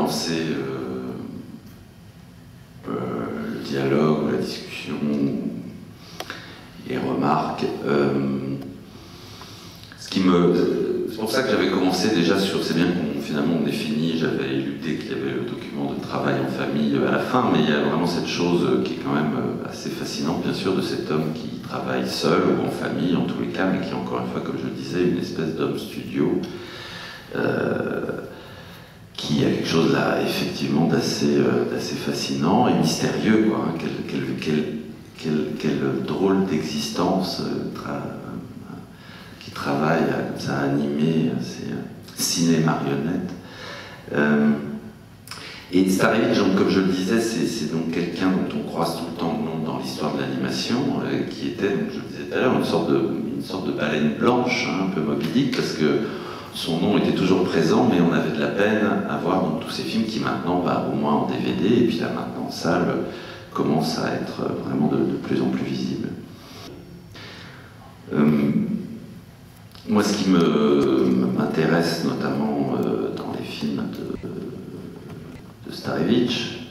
lancer le dialogue, la discussion, les remarques. C'est pour ça que j'avais commencé déjà sur, c'est bien qu'on finalement on ait fini, j'avais éludé qu'il y avait le document de travail en famille à la fin, mais il y a vraiment cette chose qui est quand même assez fascinante, bien sûr, de cet homme qui travaille seul ou en famille, en tous les cas, mais qui est encore une fois, comme je le disais, une espèce d'homme studio, qui a quelque chose là, effectivement, d'assez fascinant et mystérieux, quoi, hein. Quel drôle d'existence qui travaille comme ça, animé, c'est ciné-marionnette. Et Starevich, comme je le disais, c'est donc quelqu'un dont on croise tout le temps le nom dans l'histoire de l'animation, qui était, donc, je le disais tout à l'heure, une sorte de baleine blanche, hein, un peu Moby Dick, parce que son nom était toujours présent, mais on avait de la peine à voir donc, tous ces films qui maintenant, au moins en DVD, et puis là maintenant en salle, commencent à être vraiment de plus en plus visibles. Moi, ce qui m'intéresse notamment dans les films de Starevich,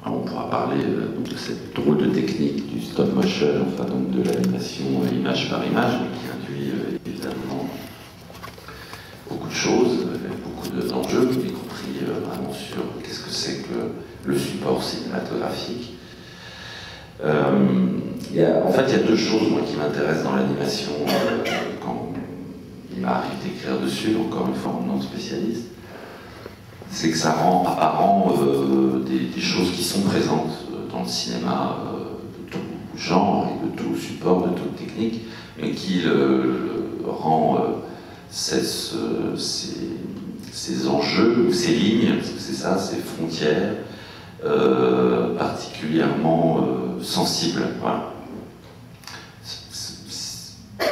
on pourra parler de cette drôle de technique du stop motion, enfin donc de l'animation image par image, mais qui induit évidemment beaucoup de choses, beaucoup d'enjeux, y compris vraiment sur qu'est-ce que c'est que le support cinématographique. En fait, il y a deux choses moi, qui m'intéressent dans l'animation quand il m'arrive d'écrire dessus, encore une fois en non spécialiste, c'est que ça rend apparent des choses qui sont présentes dans le cinéma de tout genre et de tout support, de toute technique, mais qui rend ces enjeux ou ces lignes, parce que c'est ça, ces frontières, particulièrement sensibles. Voilà.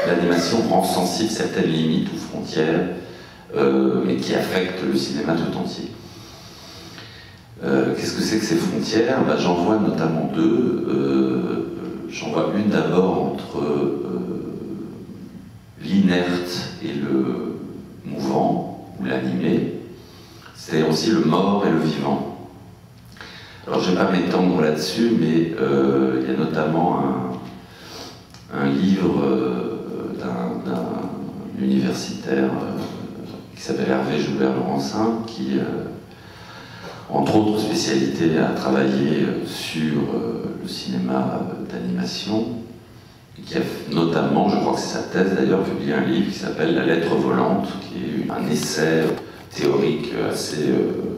L'animation rend sensible certaines limites ou frontières, mais qui affectent le cinéma tout entier. Qu'est-ce que c'est que ces frontières? J'en vois notamment deux. J'en vois une d'abord entre l'inerte et le mouvant, ou l'animé, c'est-à-dire aussi le mort et le vivant. Alors je ne vais pas m'étendre là-dessus, mais il y a notamment un livre d'un universitaire qui s'appelle Hervé Joubert-Laurencin, qui, entre autres spécialités, a travaillé sur le cinéma d'animation, et qui a notamment, je crois que c'est sa thèse d'ailleurs, publié un livre qui s'appelle La lettre volante, qui est un essai théorique assez,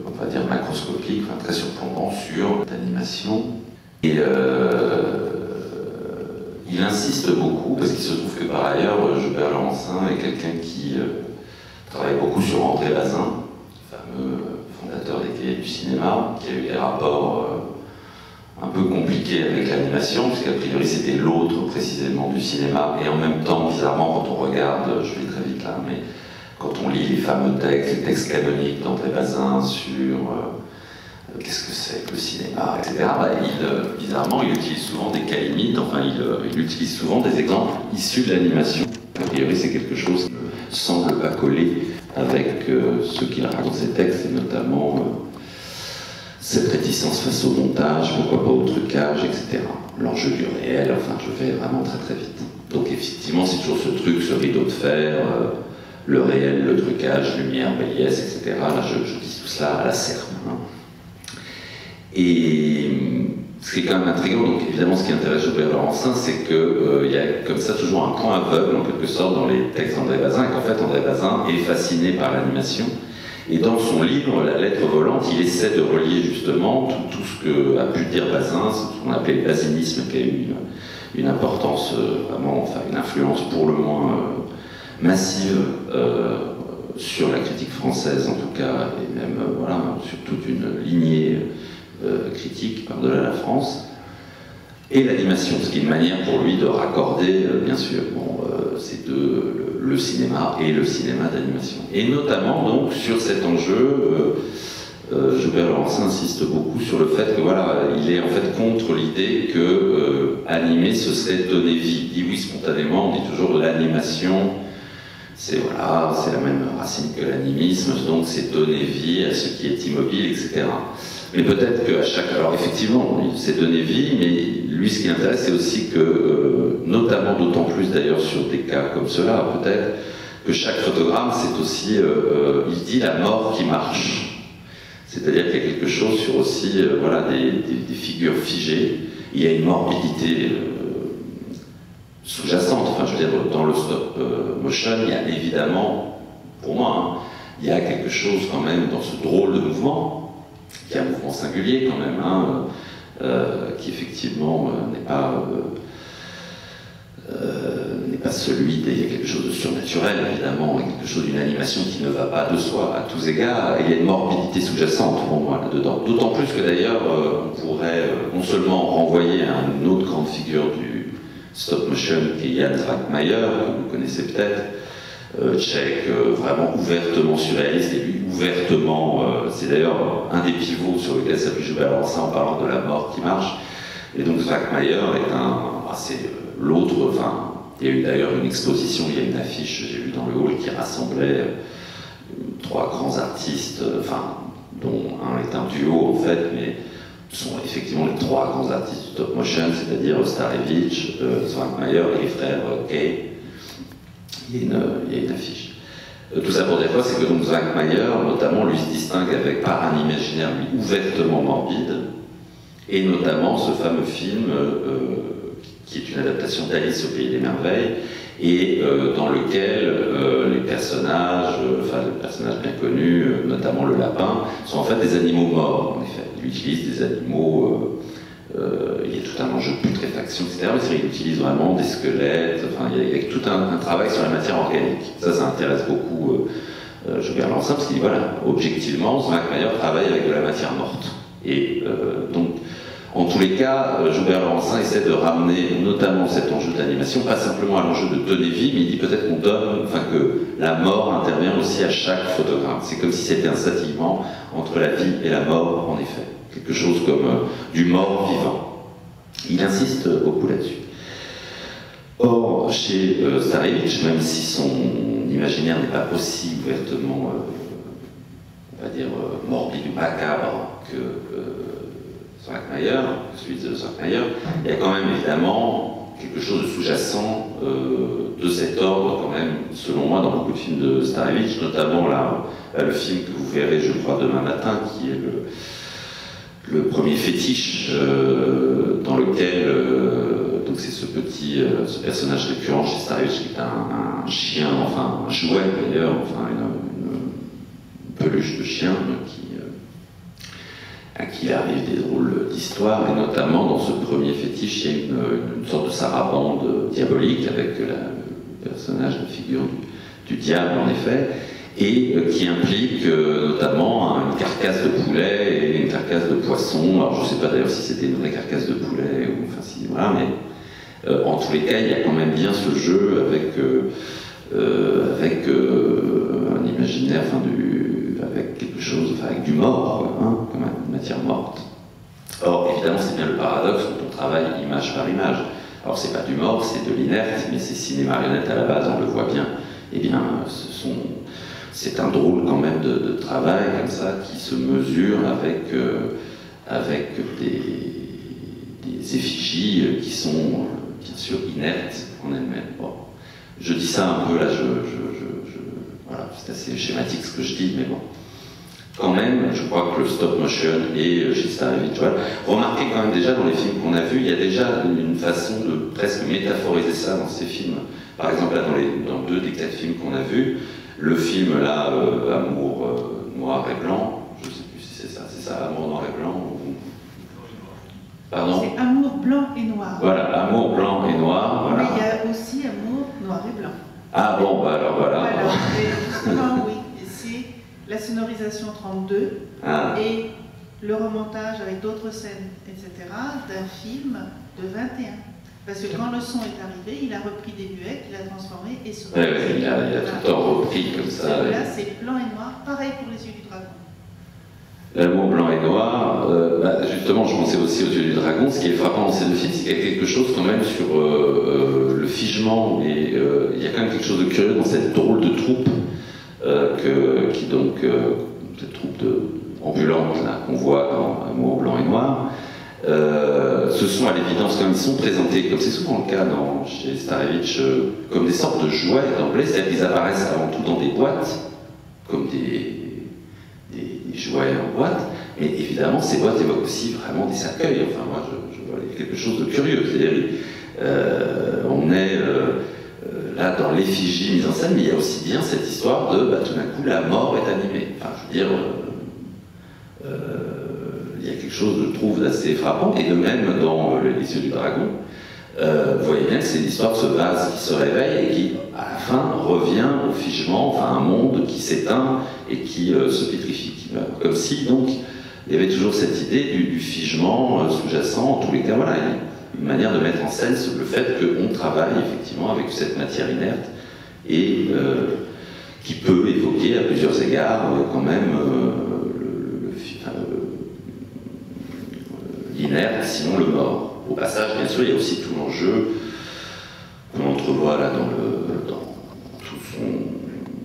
on va dire, macroscopique, enfin, très surprenant sur l'animation. Et il insiste beaucoup, parce qu'il se trouve que par ailleurs, Joubert-Laurencin est quelqu'un qui travaille beaucoup sur André Bazin, le fameux fondateur des Cahiers du cinéma, qui a eu des rapports un peu compliqués avec l'animation, puisqu'a priori c'était l'autre précisément du cinéma, et en même temps, bizarrement, quand on regarde, je vais très vite là, mais quand on lit les fameux textes, les textes canoniques d'André Bazin sur qu'est-ce que c'est que le cinéma, etc., bizarrement, il utilise souvent des cas limites, enfin, il utilise souvent des exemples issus de l'animation. A priori, c'est quelque chose qui ne semble pas coller avec ce qu'il raconte dans ses textes, et notamment cette réticence face au montage, pourquoi pas au trucage, etc. L'enjeu du réel, enfin, je vais vraiment très très vite. Donc, effectivement, c'est toujours ce truc, ce rideau de fer, le réel, le trucage, lumière, béliès, etc. Là, je dis tout cela à la serpe. Hein. Et ce qui est quand même intriguant, donc évidemment ce qui intéresse Joubert-Laurencin, c'est qu'il y a comme ça toujours un point aveugle en quelque sorte dans les textes d'André Bazin, et qu'en fait André Bazin est fasciné par l'animation. Et dans son livre, La lettre volante, il essaie de relier justement tout ce que a pu dire Bazin, ce qu'on appelait le bazinisme, qui a eu une importance vraiment, enfin une influence pour le moins massive sur la critique française en tout cas, et même voilà, sur toute une lignée critique par-delà la France, et l'animation, ce qui est une manière pour lui de raccorder, bien sûr, ces deux, le cinéma et le cinéma d'animation. Et notamment donc sur cet enjeu, Joubert-Laurencin insiste beaucoup sur le fait que voilà, il est en fait contre l'idée que animer ce serait donner vie. Il dit oui spontanément, on dit toujours l'animation, c'est voilà, c'est la même racine que l'animisme, donc c'est donner vie à ce qui est immobile, etc. Mais peut-être qu'à chaque... Alors effectivement, c'est donner vie, mais lui, ce qui l'intéresse, c'est aussi que, notamment d'autant plus d'ailleurs sur des cas comme cela, peut-être, que chaque photogramme, c'est aussi, il dit la mort qui marche. C'est-à-dire qu'il y a quelque chose sur aussi, voilà, des figures figées. Il y a une morbidité sous-jacente. Enfin, je veux dire, dans le stop motion, il y a évidemment, pour moi, hein, il y a quelque chose quand même dans ce drôle de mouvement, qui est un mouvement singulier quand même, hein, qui effectivement n'est pas celui il y a quelque chose de surnaturel, évidemment, quelque chose d'une animation qui ne va pas de soi à tous égards. Il y a une morbidité sous-jacente pour moi là-dedans. D'autant plus que d'ailleurs, on pourrait non seulement renvoyer à une autre grande figure du stop motion, qui est Jan Zwackmajer, que vous connaissez peut-être, tchèque, vraiment ouvertement surréaliste, et lui ouvertement, c'est d'ailleurs un des pivots sur lequel s'appuie Joubert Lançin en parlant de la mort qui marche. Et donc Zwackmajer est c'est l'autre, enfin, il y a eu d'ailleurs une exposition, il y a une affiche, j'ai vu dans le hall, qui rassemblait 3 grands artistes, enfin, dont un est un duo en fait, mais ce sont effectivement les 3 grands artistes du stop motion, c'est-à-dire Starevich, Zwackmajer et les frères Kay. Il y a une affiche. Tout ça pour dire quoi? C'est que donc Zwackmajer, notamment, lui se distingue par un imaginaire lui ouvertement morbide, et notamment ce fameux film qui est une adaptation d'Alice au Pays des Merveilles, et dans lequel les personnages, enfin le personnage bien connu, notamment le lapin, sont en fait des animaux morts, en effet. Il utilise des animaux, il y a tout un enjeu de putréfaction, etc. Mais c'est vrai qu'il utilise vraiment des squelettes, enfin il y a tout un travail sur la matière organique. Ça intéresse beaucoup Joubert Lançin, parce qu'il dit, voilà, objectivement, Zwackmajer travaille avec de la matière morte. Et donc, en tous les cas, Joubert Lançin essaie de ramener notamment cet enjeu d'animation, pas simplement à l'enjeu de donner vie, mais il dit peut-être qu'on donne, enfin que la mort intervient aussi à chaque photogramme. C'est comme si c'était un scintillement entre la vie et la mort, en effet. Quelque chose comme du mort vivant. Il insiste beaucoup là-dessus. Or, chez Starevich, même si son imaginaire n'est pas aussi ouvertement, on va dire, morbide ou macabre que Zwackmajer, celui de Zwackmajer, il y a quand même évidemment quelque chose de sous-jacent de cet ordre, quand même, selon moi, dans beaucoup de films de Starevich, notamment là, le film que vous verrez, je crois, demain matin, qui est le premier fétiche, dans lequel donc c'est ce personnage récurrent chez Starevich, qui est un chien, enfin un jouet d'ailleurs, enfin une peluche de chien à qui il arrive des drôles d'histoires, et notamment dans ce premier fétiche, il y a une sorte de sarabande diabolique avec le personnage, la figure du diable en effet, et qui implique notamment une carcasse de poulet et une carcasse de poisson. Alors je ne sais pas d'ailleurs si c'était une vraie carcasse de poulet, ou enfin si, voilà, mais en tous les cas, il y a quand même bien ce jeu avec un imaginaire, enfin avec quelque chose, enfin avec du mort, quoi, hein, comme une matière morte. Or, évidemment, c'est bien le paradoxe quand on travaille image par image. Alors, c'est pas du mort, c'est de l'inerte, mais c'est ciné-marionnette à la base, on le voit bien. Eh bien, c'est un drôle quand même de travail comme ça qui se mesure avec des effigies qui sont bien sûr inertes en elles-mêmes. Bon. Je dis ça un peu là, voilà, c'est assez schématique ce que je dis, mais bon. Quand même, je crois que le stop motion et chez Starevich, voilà. Remarquez quand même déjà dans les films qu'on a vus, il y a déjà une façon de presque métaphoriser ça dans ces films. Par exemple, là, dans 2 des 4 films qu'on a vus, le film là, Amour noir et blanc, je ne sais plus si c'est ça, Amour noir et blanc ou... Pardon? C'est Amour blanc et noir. Voilà, Amour blanc et noir. Voilà. Mais il y a aussi Amour noir et blanc. Ah bon, bah alors voilà. Voilà, justement, oui, c'est la sonorisation 32 et le remontage avec d'autres scènes, etc., d'un film de 21. Parce que quand le son est arrivé, il a repris des muettes, il a transformé et sonorisé. Il a tout le temps repris comme ça. Celui-là, c'est blanc et noir, pareil pour les yeux du dragon. L'amour blanc et noir, justement, je pensais aussi aux Yeux du Dragon. Ce qui est frappant dans ces deux films, c'est qu'il y a quelque chose quand même sur le figement, et il y a quand même quelque chose de curieux dans cette drôle de troupe, cette troupe ambulante qu'on voit dans Amour blanc et noir. Ce sont à l'évidence, comme ils sont présentés, comme c'est souvent le cas chez Starevich, comme des sortes de jouets d'emblée, c'est-à-dire qu'ils apparaissent avant tout dans des boîtes, comme des jouets en boîte, mais évidemment ces boîtes évoquent aussi vraiment des cercueils. Enfin moi je vois quelque chose de curieux, c'est-à-dire on est là dans l'effigie mise en scène, mais il y a aussi bien cette histoire de tout d'un coup la mort est animée. Enfin je veux dire, il y a quelque chose, je trouve, d'assez frappant, et de même dans Les Yeux du Dragon, vous voyez bien que c'est l'histoire de ce vase qui se réveille et qui, à la fin, revient au figement, enfin un monde qui s'éteint et qui se pétrifie, qui meurt. Comme si, donc, il y avait toujours cette idée du figement sous-jacent, en tous les cas, voilà, une manière de mettre en scène le fait qu'on travaille effectivement avec cette matière inerte et qui peut évoquer à plusieurs égards quand même l'inerte, sinon le mort. Au passage, bien sûr, il y a aussi tout l'enjeu qu'on entrevoit là dans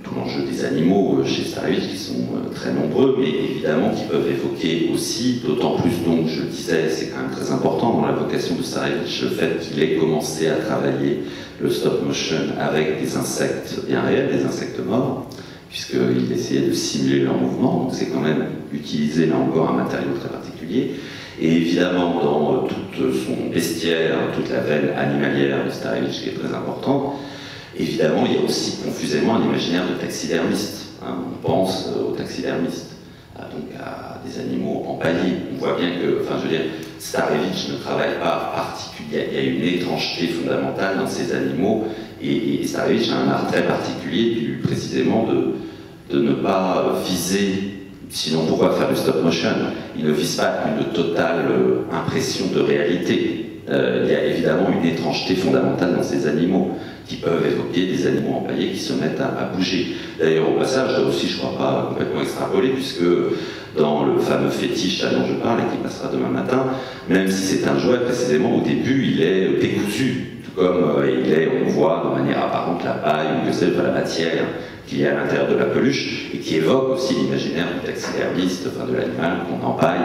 tout l'enjeu des animaux chez Starevich, qui sont très nombreux, mais évidemment qui peuvent évoquer aussi, d'autant plus, donc je le disais, c'est quand même très important dans la vocation de Starevich, le fait qu'il ait commencé à travailler le stop motion avec des insectes bien réels, des insectes morts, puisqu'il essayait de simuler leur mouvement, donc c'est quand même utiliser là encore un matériau très particulier. Et évidemment, dans tout son bestiaire, toute la veine animalière de Starevich qui est très importante, évidemment, il y a aussi confusément un imaginaire de taxidermiste. On pense aux taxidermistes, donc à des animaux empaillés. On voit bien que, enfin, je veux dire, Starevich ne travaille pas particulier. Il y a une étrangeté fondamentale dans ces animaux, et Starevich a un art très particulier, précisément, de ne pas viser. Sinon, pourquoi faire du stop motion? Il ne vise pas une totale impression de réalité. Il y a évidemment une étrangeté fondamentale dans ces animaux, qui peuvent évoquer des animaux empaillés qui se mettent à bouger. D'ailleurs, au passage, là aussi, je ne crois pas complètement extrapoler, puisque dans le fameux fétiche dont je parle, et qui passera demain matin, même si c'est un jouet, précisément, au début, il est décousu, tout comme on voit de manière apparente la paille, ou que c'est la matière qu'il y a à l'intérieur de la peluche, et qui évoque aussi l'imaginaire du taxidermiste, enfin de l'animal qu'on empaille,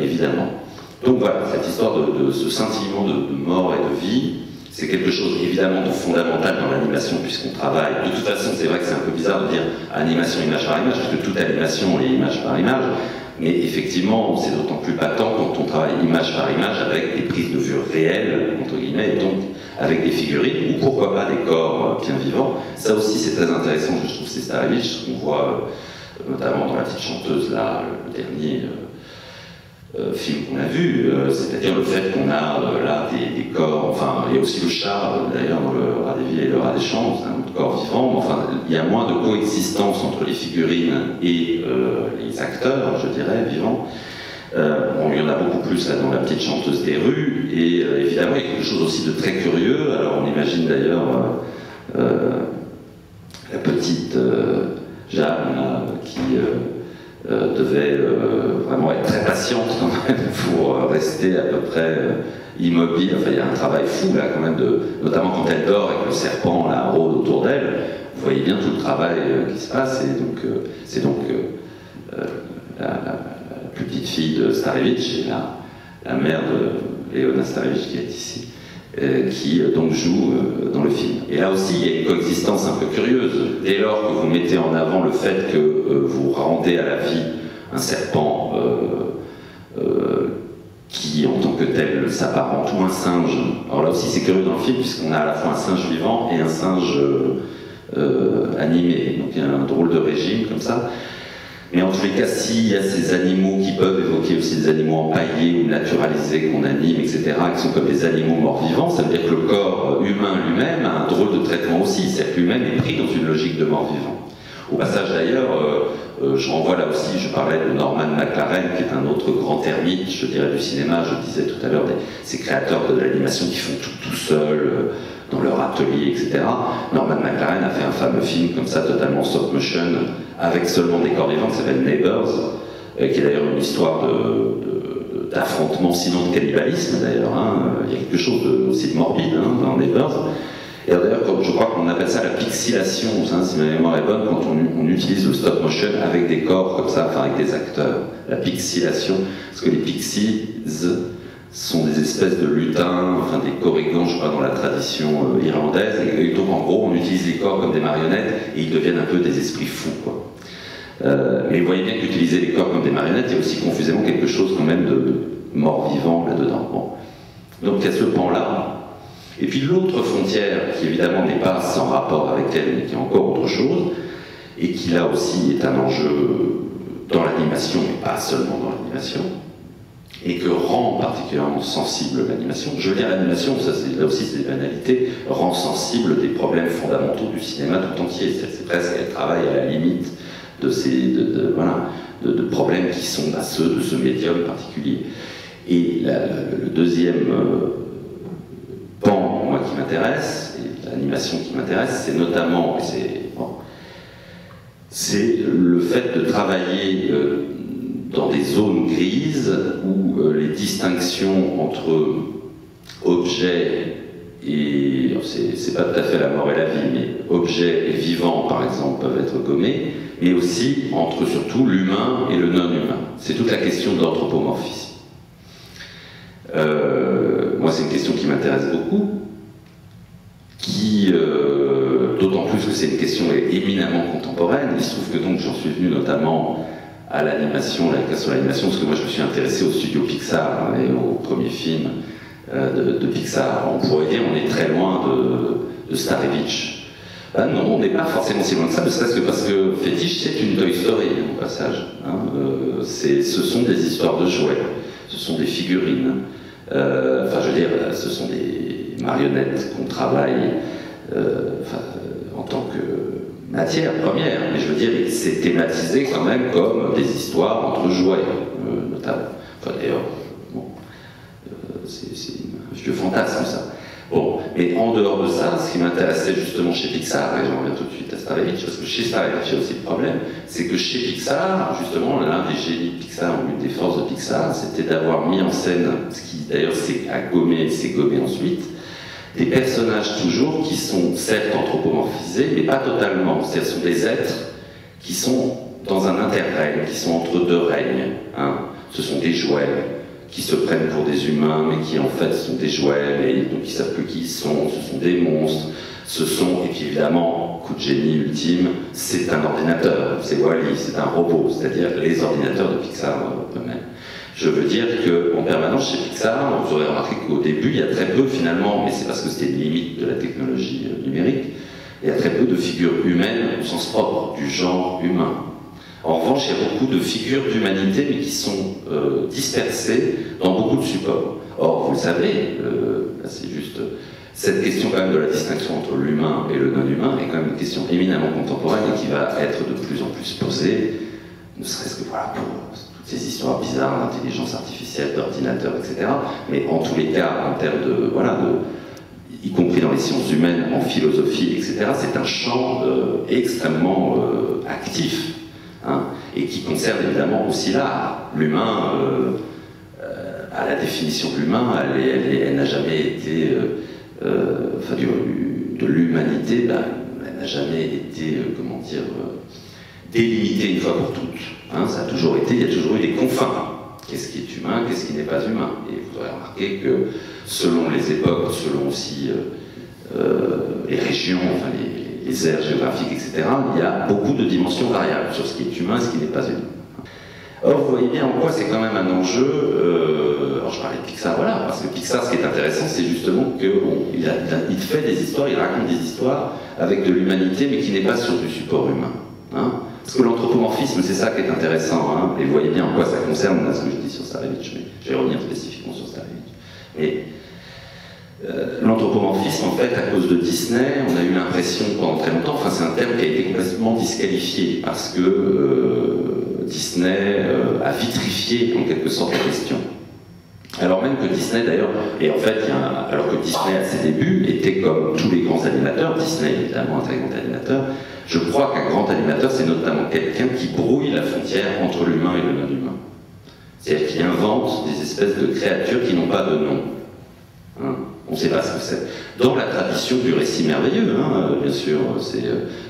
évidemment. Donc voilà, cette histoire de ce scintillement de mort et de vie, c'est quelque chose évidemment de fondamental dans l'animation, puisqu'on travaille. De toute façon, c'est vrai que c'est un peu bizarre de dire animation image par image, puisque toute animation est image par image, mais effectivement, c'est d'autant plus patent quand on travaille image par image avec des prises de vue réelles, entre guillemets, et donc avec des figurines, ou pourquoi pas des corps bien vivants. Ça aussi, c'est très intéressant, je trouve, c'est Starevich, ce qu'on voit notamment dans La Petite Chanteuse, là, le dernier film qu'on a vu, c'est-à-dire le fait qu'on a là des corps, enfin, il y a aussi le chat, d'ailleurs, dans le Rat des Villes et le Rat des Champs, c'est un corps vivant, mais enfin, il y a moins de coexistence entre les figurines et les acteurs, je dirais, vivants. Bon, il y en a beaucoup plus là dans La Petite Chanteuse des rues, et évidemment il y a quelque chose aussi de très curieux. Alors on imagine d'ailleurs la petite Jeanne qui devait vraiment être très patiente quand même pour rester à peu près immobile. Enfin il y a un travail fou là quand même, notamment quand elle dort et que le serpent là rôde autour d'elle. Vous voyez bien tout le travail qui se passe, et donc c'est donc la plus petite fille de Starevich, et la mère de Léona Starevich qui est ici, qui donc joue dans le film. Et là aussi, il y a une coexistence un peu curieuse. Dès lors que vous mettez en avant le fait que vous rendez à la vie un serpent qui, en tant que tel, s'apparente, ou un singe. Alors là aussi, c'est curieux dans le film, puisqu'on a à la fois un singe vivant et un singe animé. Donc il y a un drôle de régime comme ça. Mais en tous les cas, s'il y a ces animaux qui peuvent évoquer aussi des animaux empaillés ou naturalisés qu'on anime, etc., qui sont comme des animaux morts-vivants, ça veut dire que le corps humain lui-même a un drôle de traitement aussi. C'est-à-dire que lui-même est pris dans une logique de mort-vivant. Au passage d'ailleurs, je renvoie là aussi, je parlais de Norman McLaren, qui est un autre grand ermite, je dirais, du cinéma. Je disais tout à l'heure, ces créateurs de l'animation qui font tout seuls, dans leur atelier, etc. Norman McLaren a fait un fameux film comme ça, totalement stop motion, avec seulement des corps vivants, qui s'appelle Neighbors, qui est d'ailleurs une histoire d'affrontement, sinon de cannibalisme d'ailleurs. Hein. Il y a quelque chose aussi de morbide dans Neighbors. Et d'ailleurs, je crois qu'on appelle ça la pixilation, hein, si ma mémoire est bonne, quand on utilise le stop motion avec des corps comme ça, enfin avec des acteurs. La pixilation, parce que les pixies sont des espèces de lutins, enfin des corrigans, je crois, dans la tradition irlandaise. Et donc en gros, on utilise les corps comme des marionnettes et ils deviennent un peu des esprits fous, quoi. Mais vous voyez bien qu'utiliser les corps comme des marionnettes, il y a aussi confusément quelque chose quand même de mort-vivant là-dedans. Bon. Donc il y a ce pan-là. Et puis l'autre frontière, qui évidemment n'est pas sans rapport avec elle, mais qui est encore autre chose, et qui là aussi est un enjeu dans l'animation, mais pas seulement dans l'animation, et que rend particulièrement sensible l'animation. Je veux dire l'animation, ça là aussi c'est des banalités, rend sensible des problèmes fondamentaux du cinéma tout entier. C'est presque, elle travaille à la limite de ces de problèmes qui sont ceux de ce médium particulier. Et le deuxième pan, moi, qui m'intéresse, et l'animation qui m'intéresse, c'est notamment, c'est le fait de travailler dans des zones grises où les distinctions entre objets et, c'est pas tout à fait la mort et la vie, mais objets et vivants, par exemple, peuvent être gommés, mais aussi entre surtout l'humain et le non-humain. C'est toute la question de l'anthropomorphisme. Moi, c'est une question qui m'intéresse beaucoup, d'autant plus que c'est une question éminemment contemporaine. Il se trouve que donc j'en suis venu notamment à l'animation, la question de l'animation, parce que moi je me suis intéressé au studio Pixar et au premier film de Pixar. On pourrait dire on est très loin de Starevich. Ben non, on n'est pas forcément si loin que ça, ne serait-ce que parce que Fétiche, c'est une Toy Story, au passage. Hein. Ce sont des histoires de jouets, ce sont des figurines. Enfin, je veux dire, ce sont des marionnettes qu'on travaille en tant que matière première, mais je veux dire, c'est thématisé quand même comme des histoires entre jouets, notamment. Enfin, d'ailleurs, bon, c'est un vieux fantasme, ça. Bon, mais en dehors de ça, ce qui m'intéressait justement chez Pixar, et j'en reviens tout de suite à Starevich, parce que chez Starevich, il y a aussi le problème, c'est que chez Pixar, justement, l'un des génies de Pixar, ou une des forces de Pixar, c'était d'avoir mis en scène, ce qui d'ailleurs s'est gommé ensuite, des personnages toujours qui sont certes anthropomorphisés, mais pas totalement. C'est-à-dire ce sont des êtres qui sont dans un interrègne, qui sont entre deux règnes. Hein. Ce sont des jouets qui se prennent pour des humains, mais qui en fait sont des jouets, et donc ils ne savent plus qui ils sont, ce sont des monstres, et puis évidemment, coup de génie ultime, c'est un ordinateur, c'est Wall-E, c'est un robot, c'est-à-dire les ordinateurs de Pixar eux-mêmes. Je veux dire qu'en permanence chez Pixar, vous aurez remarqué qu'au début, il y a très peu finalement, mais c'est parce que c'était une limite de la technologie numérique, il y a très peu de figures humaines au sens propre, du genre humain. En revanche, il y a beaucoup de figures d'humanité, mais qui sont dispersées dans beaucoup de supports. Or, vous le savez, c'est juste cette question quand même de la distinction entre l'humain et le non-humain est quand même une question éminemment contemporaine et qui va être de plus en plus posée, ne serait-ce que voilà, pour toutes ces histoires bizarres d'intelligence artificielle, d'ordinateur, etc. Mais en tous les cas, en termes de, y compris dans les sciences humaines, en philosophie, etc., c'est un champ extrêmement actif. Hein, et qui concerne évidemment aussi l'art. L'humain, à la définition de l'humain, elle n'a jamais été, enfin, de l'humanité, elle n'a jamais été, comment dire, délimitée une fois pour toutes. Hein, ça a toujours été, il y a toujours eu des confins. Qu'est-ce qui est humain, qu'est-ce qui n'est pas humain? Et vous aurez remarqué que selon les époques, selon aussi les régions, enfin les aires géographiques, etc., il y a beaucoup de dimensions variables sur ce qui est humain et ce qui n'est pas humain. Or, vous voyez bien en quoi c'est quand même un enjeu. Alors, je parlais de Pixar, voilà, parce que Pixar, ce qui est intéressant, c'est justement qu'il fait des histoires, il raconte des histoires avec de l'humanité, mais qui n'est pas sur du support humain. Hein. Parce que l'anthropomorphisme, c'est ça qui est intéressant, hein, et vous voyez bien en quoi ça concerne ce que je dis sur Starevich, mais je vais revenir spécifiquement sur Starevich. Et l'anthropomorphisme, en fait, à cause de Disney, on a eu l'impression pendant très longtemps, enfin c'est un terme qui a été complètement disqualifié, parce que Disney a vitrifié en quelque sorte la question. Alors même que Disney d'ailleurs, et en fait, alors que Disney à ses débuts était comme tous les grands animateurs, Disney est évidemment un très grand animateur, je crois qu'un grand animateur c'est notamment quelqu'un qui brouille la frontière entre l'humain et le non-humain. C'est-à-dire qu'il invente des espèces de créatures qui n'ont pas de nom. Hein, on ne sait pas ce que c'est. Dans la tradition du récit merveilleux, hein, bien sûr, c'est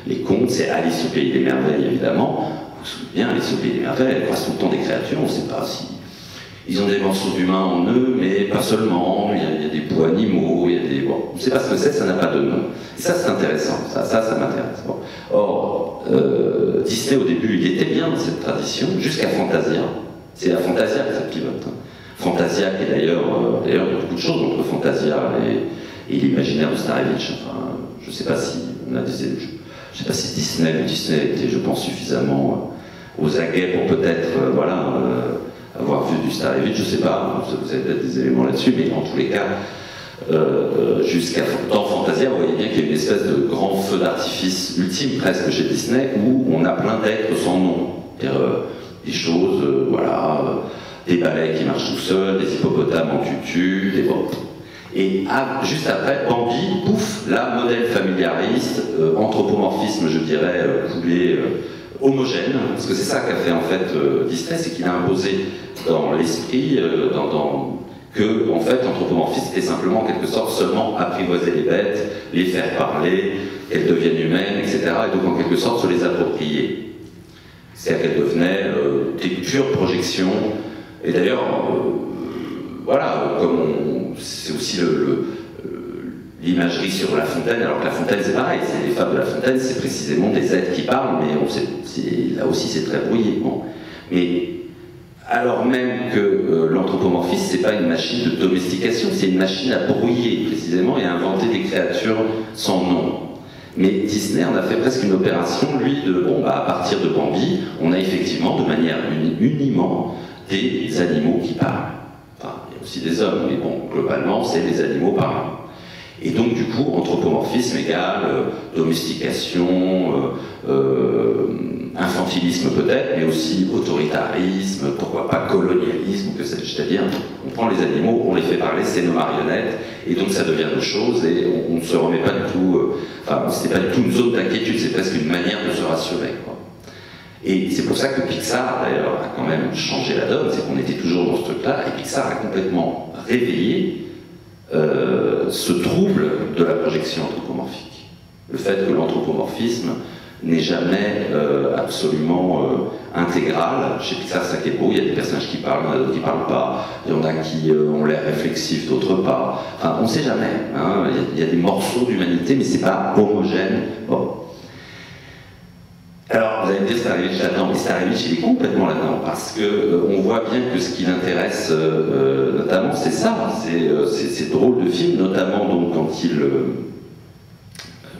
les contes, c'est Alice au pays des merveilles évidemment. Vous vous souvenez bien, Alice au pays des merveilles, elle croise tout le temps des créatures, on ne sait pas si... Ils ont des morceaux d'humains en eux, mais pas seulement, il y a des bouts animaux, il y a des... Bon, on ne sait pas ce que c'est, ça n'a pas de nom. Et ça, c'est intéressant, ça m'intéresse. Bon. Or, Disney, au début, il était bien dans cette tradition, jusqu'à Fantasia. C'est à Fantasia que ça pivote. Hein. Fantasia, qui est d'ailleurs, il y a beaucoup de choses entre Fantasia et l'imaginaire de Starevich. Enfin, je ne sais pas si on a des... Je sais pas si Disney était, je pense, suffisamment aux aguets pour peut-être, voilà... avoir vu du Starevich, je ne sais pas, vous avez peut-être des éléments là-dessus, mais en tous les cas, jusqu'à dans Fantasia, vous voyez bien qu'il y a une espèce de grand feu d'artifice ultime presque chez Disney, où on a plein d'êtres sans nom. Des choses, voilà, des balais qui marchent tout seuls, des hippopotames en tutu, des bon. Et juste après, Bambi, pouf, là, modèle familiariste, anthropomorphisme, je dirais, coulé, homogène, parce que c'est ça qu'a fait en fait Disney, c'est qu'il a imposé dans l'esprit que en fait l'anthropomorphisme était simplement en quelque sorte seulement apprivoiser les bêtes, les faire parler, qu'elles deviennent humaines, etc. Et donc en quelque sorte se les approprier. C'est-à-dire qu'elles devenaient des pures projections. Et d'ailleurs, voilà, comme c'est aussi l'imagerie sur La Fontaine, alors que La Fontaine c'est pareil, les fables de La Fontaine c'est précisément des êtres qui parlent, mais là aussi c'est très brouillé. Bon. Mais alors même que l'anthropomorphisme c'est pas une machine de domestication, c'est une machine à brouiller précisément et à inventer des créatures sans nom. Mais Disney en a fait presque une opération, lui, à partir de Bambi, on a effectivement de manière uniment des animaux qui parlent. Enfin, il y a aussi des hommes, mais bon, globalement c'est des animaux parlants. Et donc, du coup, anthropomorphisme égale domestication, infantilisme peut-être, mais aussi autoritarisme, pourquoi pas colonialisme, que sais-je. C'est-à-dire, on prend les animaux, on les fait parler, c'est nos marionnettes, et donc ça devient nos choses, et on ne se remet pas du tout... Enfin, c'est pas du tout une zone d'inquiétude, c'est presque une manière de se rassurer, quoi. Et c'est pour ça que Pixar, d'ailleurs, a quand même changé la donne, c'est qu'on était toujours dans ce truc-là, et Pixar a complètement réveillé ce trouble de la projection anthropomorphique. Le fait que l'anthropomorphisme n'est jamais absolument intégral. Chez Pixar, ça qui est beau, il y a des personnages qui parlent, il y en a d'autres qui ne parlent pas, il y en a qui ont l'air réflexifs, d'autres pas. Enfin, on ne sait jamais. Hein. Il y a des morceaux d'humanité, mais ce n'est pas homogène. Bon. Alors, vous allez me dire, Starevich là-dedans, mais Starevich, il est complètement là-dedans, parce qu'on voit bien que ce qui l'intéresse, notamment, c'est ça, c'est drôle de film, notamment donc, quand il...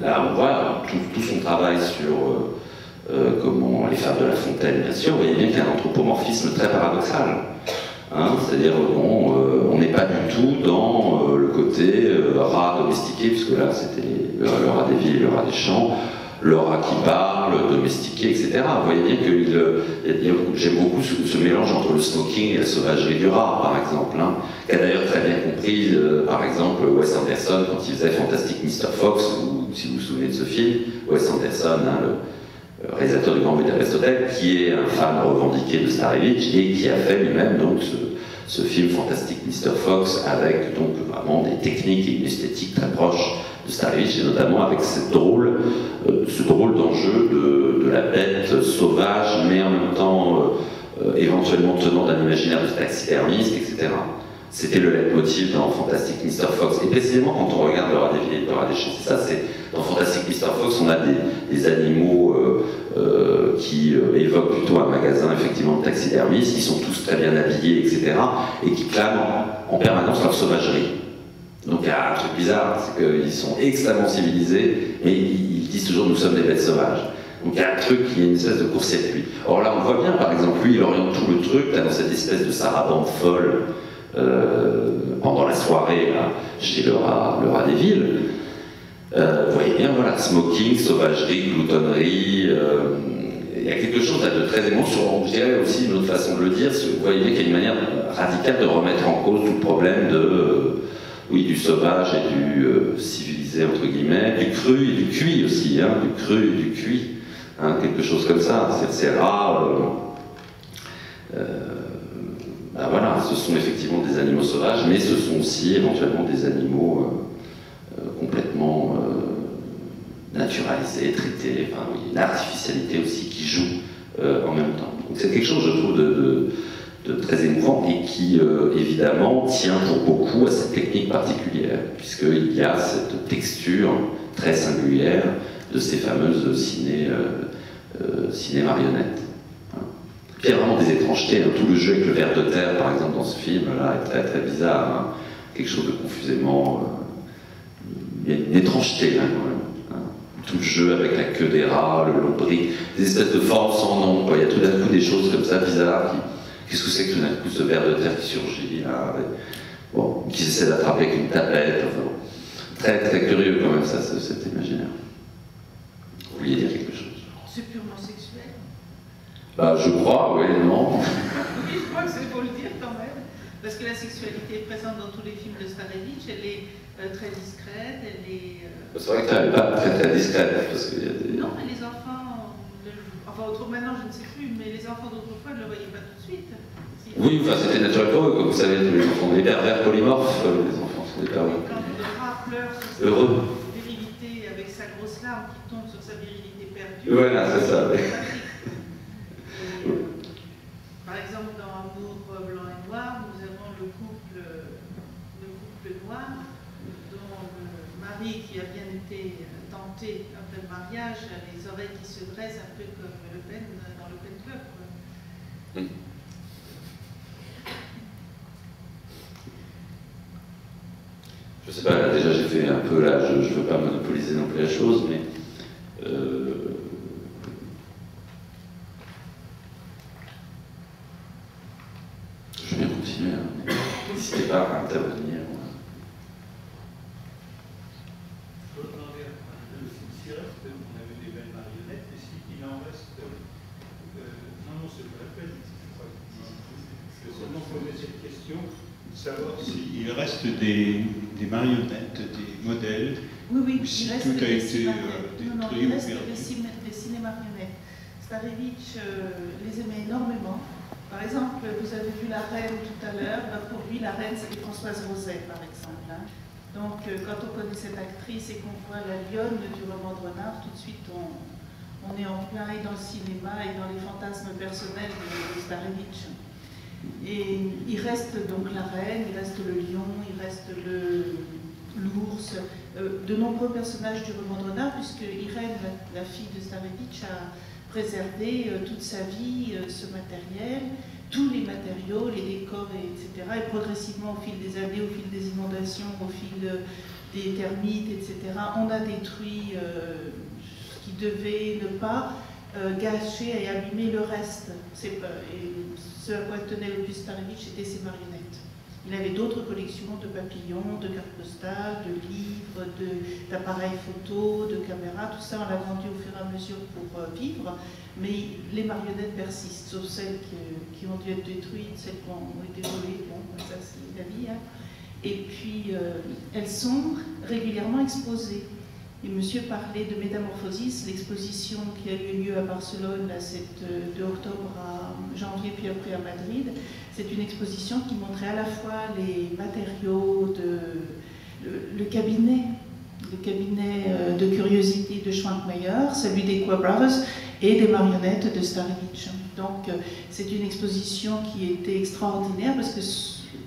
là, on voit tout son travail sur comment les fables de La Fontaine, bien sûr, vous voyez bien qu'il y a un anthropomorphisme très paradoxal. Hein, c'est-à-dire, bon, on n'est pas du tout dans le côté rat domestiqué, puisque là, c'était le rat des villes et le rat des champs, le rat qui parle, domestiqué, etc. Vous voyez bien que j'aime beaucoup ce mélange entre le smoking et la sauvagerie du rat, par exemple, hein, qu'a d'ailleurs très bien compris, par exemple, Wes Anderson, quand il faisait Fantastic Mr. Fox, ou si vous vous souvenez de ce film, Wes Anderson, hein, le réalisateur du Grand Budapest Hotel, qui est un fan revendiqué de Starevich, et qui a fait lui-même donc ce film Fantastic Mr. Fox, avec donc vraiment des techniques et une esthétique très proche de Starevich, et notamment avec ce drôle d'enjeu de la bête sauvage, mais en même temps éventuellement tenant d'un imaginaire de taxidermiste, etc. C'était le leitmotiv dans Fantastic Mr. Fox. Et précisément quand on regarde Le Rat des Villes et Le Rat des Champs, c'est ça, dans Fantastic Mr. Fox, on a des animaux qui évoquent plutôt un magasin effectivement de taxidermistes, qui sont tous très bien habillés, etc. et qui clament en permanence leur sauvagerie. Donc il y a un truc bizarre, c'est qu'ils sont extrêmement civilisés, mais ils disent toujours nous sommes des bêtes sauvages. Donc il y a un truc, il y a une espèce de court-circuit. Or là on voit bien, par exemple, lui il oriente tout le truc là, dans cette espèce de sarabande folle pendant la soirée là, chez le rat des villes. Vous voyez bien, voilà, smoking, sauvagerie, gloutonnerie, il y a quelque chose là de très émotionnant. Je dirais aussi une autre façon de le dire, vous voyez qu'il y a une manière radicale de remettre en cause tout le problème de, oui, du sauvage et du civilisé, entre guillemets, du cru et du cuit aussi, hein, du cru et du cuit, hein, quelque chose comme ça. C'est rare. Ben voilà, ce sont effectivement des animaux sauvages, mais ce sont aussi éventuellement des animaux complètement naturalisés, traités, enfin, oui, une artificialité aussi qui joue en même temps. Donc c'est quelque chose, je trouve, de très émouvant et qui, évidemment, tient pour beaucoup à cette technique particulière, puisqu'il y a cette texture très singulière de ces fameuses ciné-marionnettes. Puis il y a vraiment des étrangetés, hein. Tout le jeu avec le ver de terre, par exemple, dans ce film-là, est très très bizarre, hein. Quelque chose de confusément... il y a une étrangeté, là, quand même. Hein. Tout le jeu avec la queue des rats, le lombric, des espèces de formes sans nom, quoi. Il y a tout d'un coup des choses comme ça, bizarres, qu'est-ce que c'est que tout d'un coup ce ver de terre qui surgit, là, bon, qui essaie d'attraper avec une tapette, enfin bon. Très très curieux, quand même, ça, cet imaginaire. Vous vouliez dire quelque chose? C'est purement sexuel. Bah, je crois, oui, non. Oui, je crois que c'est faut le dire quand même. Parce que la sexualité est présente dans tous les films de Starevich, elle est très discrète, elle est... C'est vrai qu'elle n'est pas très très discrète, parce qu'il y a des... Non, mais les enfants... Enfin, maintenant, je ne sais plus, mais les enfants d'autrefois ne le voyaient pas tout de suite. Oui, enfin, c'était naturel pour eux, comme vous savez, tous les enfants sont des pervers polymorphes, les enfants sont des pervers. Quand le rat pleure sur sa virilité, avec sa grosse larme qui tombe sur sa virilité perdue... Voilà, c'est ça. Par exemple, dans Amour blanc et noir, nous avons le couple noir, dont le mari qui a bien été tenté après le mariage a les oreilles qui se dressent un peu comme Le Pen dans Le Pen Club. Je sais pas, là, déjà j'ai fait un peu, là, je ne veux pas monopoliser non plus la chose, mais je vais bien continuer, hein. N'hésitez pas à intervenir. S'il reste, on avait des belles marionnettes, et s'il en reste, non, c'est pas la peine, je seulement poser cette question, savoir s'il reste des marionnettes, des modèles, oui, ou si il reste tout a été détruit ou reste perdu. des ciné-marionnettes. Starevich les aimait énormément. Par exemple, vous avez vu La Reine tout à l'heure, pour lui la Reine c'était Françoise Roset par exemple. Hein. Donc quand on connaît cette actrice et qu'on voit la lionne du roman de Renard, tout de suite on est en plein et dans le cinéma et dans les fantasmes personnels de Starevich. Et il reste donc la reine, il reste le lion, il reste l'ours, de nombreux personnages du roman de Renard, puisque Irène, la fille de Starevich, a préservé toute sa vie ce matériel, tous les matériaux, les décors, etc. Et progressivement, au fil des années, au fil des inondations, au fil des termites, etc., on a détruit ce qui devait ne pas gâcher et abîmer le reste. Et ce à quoi tenait le plus Starevich, c'était ses marionnettes. Il avait d'autres collections de papillons, de cartes postales, de livres, d'appareils photo, de caméras, tout ça on l'a vendu au fur et à mesure pour vivre, mais les marionnettes persistent, sauf celles qui ont dû être détruites, celles qui ont été volées, bon, ça c'est la vie. Hein. Et puis elles sont régulièrement exposées. Et monsieur parlait de Métamorphosis, l'exposition qui a eu lieu à Barcelone de octobre à janvier, puis après à Madrid. C'est une exposition qui montrait à la fois les matériaux, le cabinet de curiosité de Schwankmajer, celui des Qua Brothers, et des marionnettes de Starevich. Donc c'est une exposition qui était extraordinaire parce que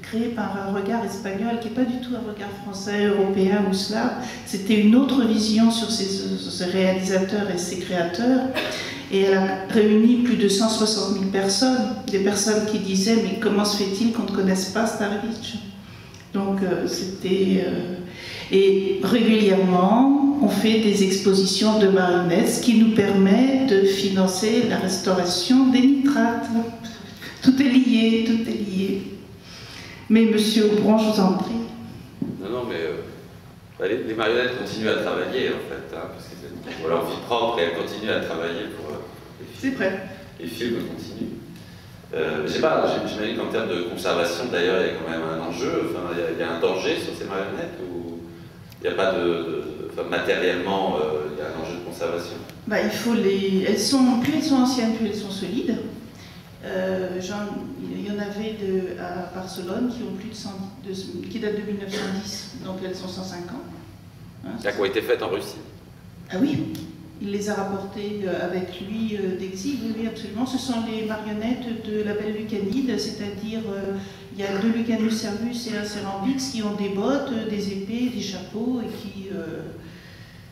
créée par un regard espagnol qui n'est pas du tout un regard français, européen ou slave. C'était une autre vision sur ces réalisateurs et ces créateurs. Et elle a réuni plus de 160 000 personnes, des personnes qui disaient « mais comment se fait-il qu'on ne connaisse pas Starevich ?» Donc c'était... Et régulièrement, on fait des expositions de marionnettes, ce qui nous permet de financer la restauration des nitrates. Tout est lié, tout est lié. Mais monsieur Aubron, je vous en prie. Non, mais les marionnettes continuent à travailler, en fait, hein, parce qu'elles ont leur vie propre et elles continuent à travailler pour C'est prêt. Les films continuent. Je sais pas, j'imagine qu'en termes de conservation, d'ailleurs, il y a quand même un enjeu, enfin, il y a un danger sur ces marionnettes, ou il n'y a pas enfin, matériellement, il y a un enjeu de conservation? Bah, il faut plus elles sont anciennes, plus elles sont solides. Il y en avait à Barcelone qui ont plus de 100, qui datent de 1910, donc elles sont 105 ans. Hein, ça a été fait en Russie? Ah oui, il les a rapportées avec lui d'exil, oui, absolument. Ce sont les marionnettes de la belle Lucanide, c'est-à-dire il y a 2 Lucanus Servus et un Cérambix qui ont des bottes, des épées, des chapeaux et qui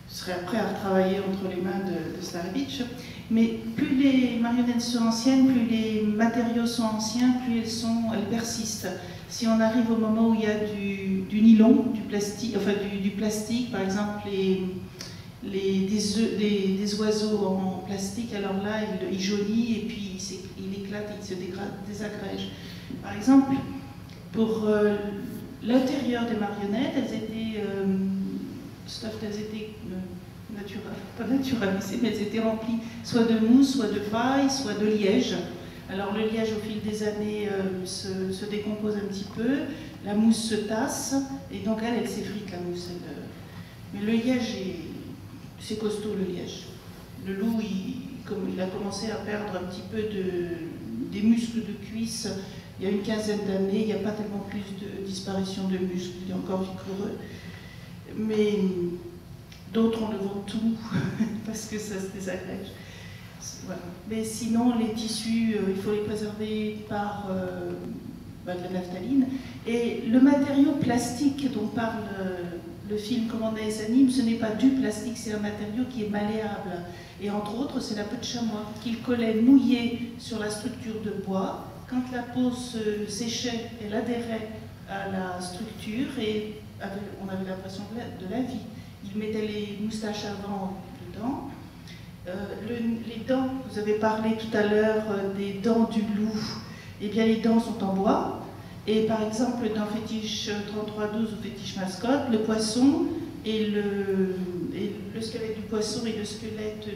seraient prêts à retravailler entre les mains de Starevitch. Mais plus les marionnettes sont anciennes, plus les matériaux sont anciens, plus elles persistent. Si on arrive au moment où il y a du nylon, du plastique, enfin du plastique, par exemple des oiseaux en plastique, alors là il jaunit et puis il éclate et il se désagrège. Par exemple, pour l'intérieur des marionnettes, elles étaient pas naturalisées, mais elles étaient remplies soit de mousse, soit de paille, soit de liège. Alors le liège au fil des années se décompose un petit peu, la mousse se tasse, et donc elle s'effrite la mousse. Mais le liège, c'est costaud le liège. Le loup, il a commencé à perdre un petit peu des muscles de cuisse il y a une quinzaine d'années, il n'y a pas tellement plus de disparition de muscles, il est encore vigoureux. Mais d'autres, on le vend tout, parce que ça se désagrège. Voilà. Mais sinon, les tissus, il faut les préserver par de la naphtaline. Et le matériau plastique dont parle le film Commanda et s'anime, ce n'est pas du plastique, c'est un matériau qui est malléable. Et entre autres, c'est la peau de chamois qu'il collait mouillée sur la structure de bois. Quand la peau se séchait, elle adhérait à la structure et on avait l'impression de la vie. Il mettait les moustaches avant dedans. Les dents, vous avez parlé tout à l'heure des dents du loup, eh bien les dents sont en bois. Et par exemple, dans Fétiche 3312 ou Fétiche mascotte, le poisson et le squelette du poisson et le squelette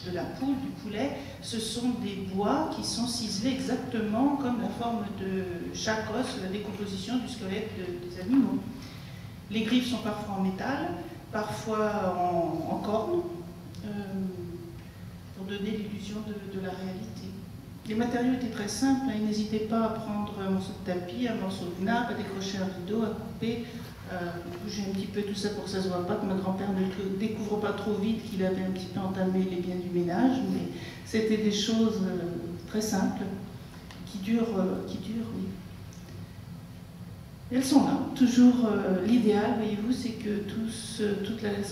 de la poule, du poulet, ce sont des bois qui sont ciselés exactement comme la forme de chaque os, la décomposition du squelette des animaux. Les griffes sont parfois en métal, parfois en corne, pour donner l'illusion de la réalité. Les matériaux étaient très simples, hein. N'hésitez pas à prendre un morceau de tapis, un morceau de nappe, à décrocher un rideau, à couper, bouger un petit peu tout ça pour que ça ne se voit pas, que ma grand-père ne découvre pas trop vite qu'il avait un petit peu entamé les biens du ménage, mais c'était des choses très simples, qui durent, oui. Elles sont là, toujours l'idéal, voyez-vous, c'est que ce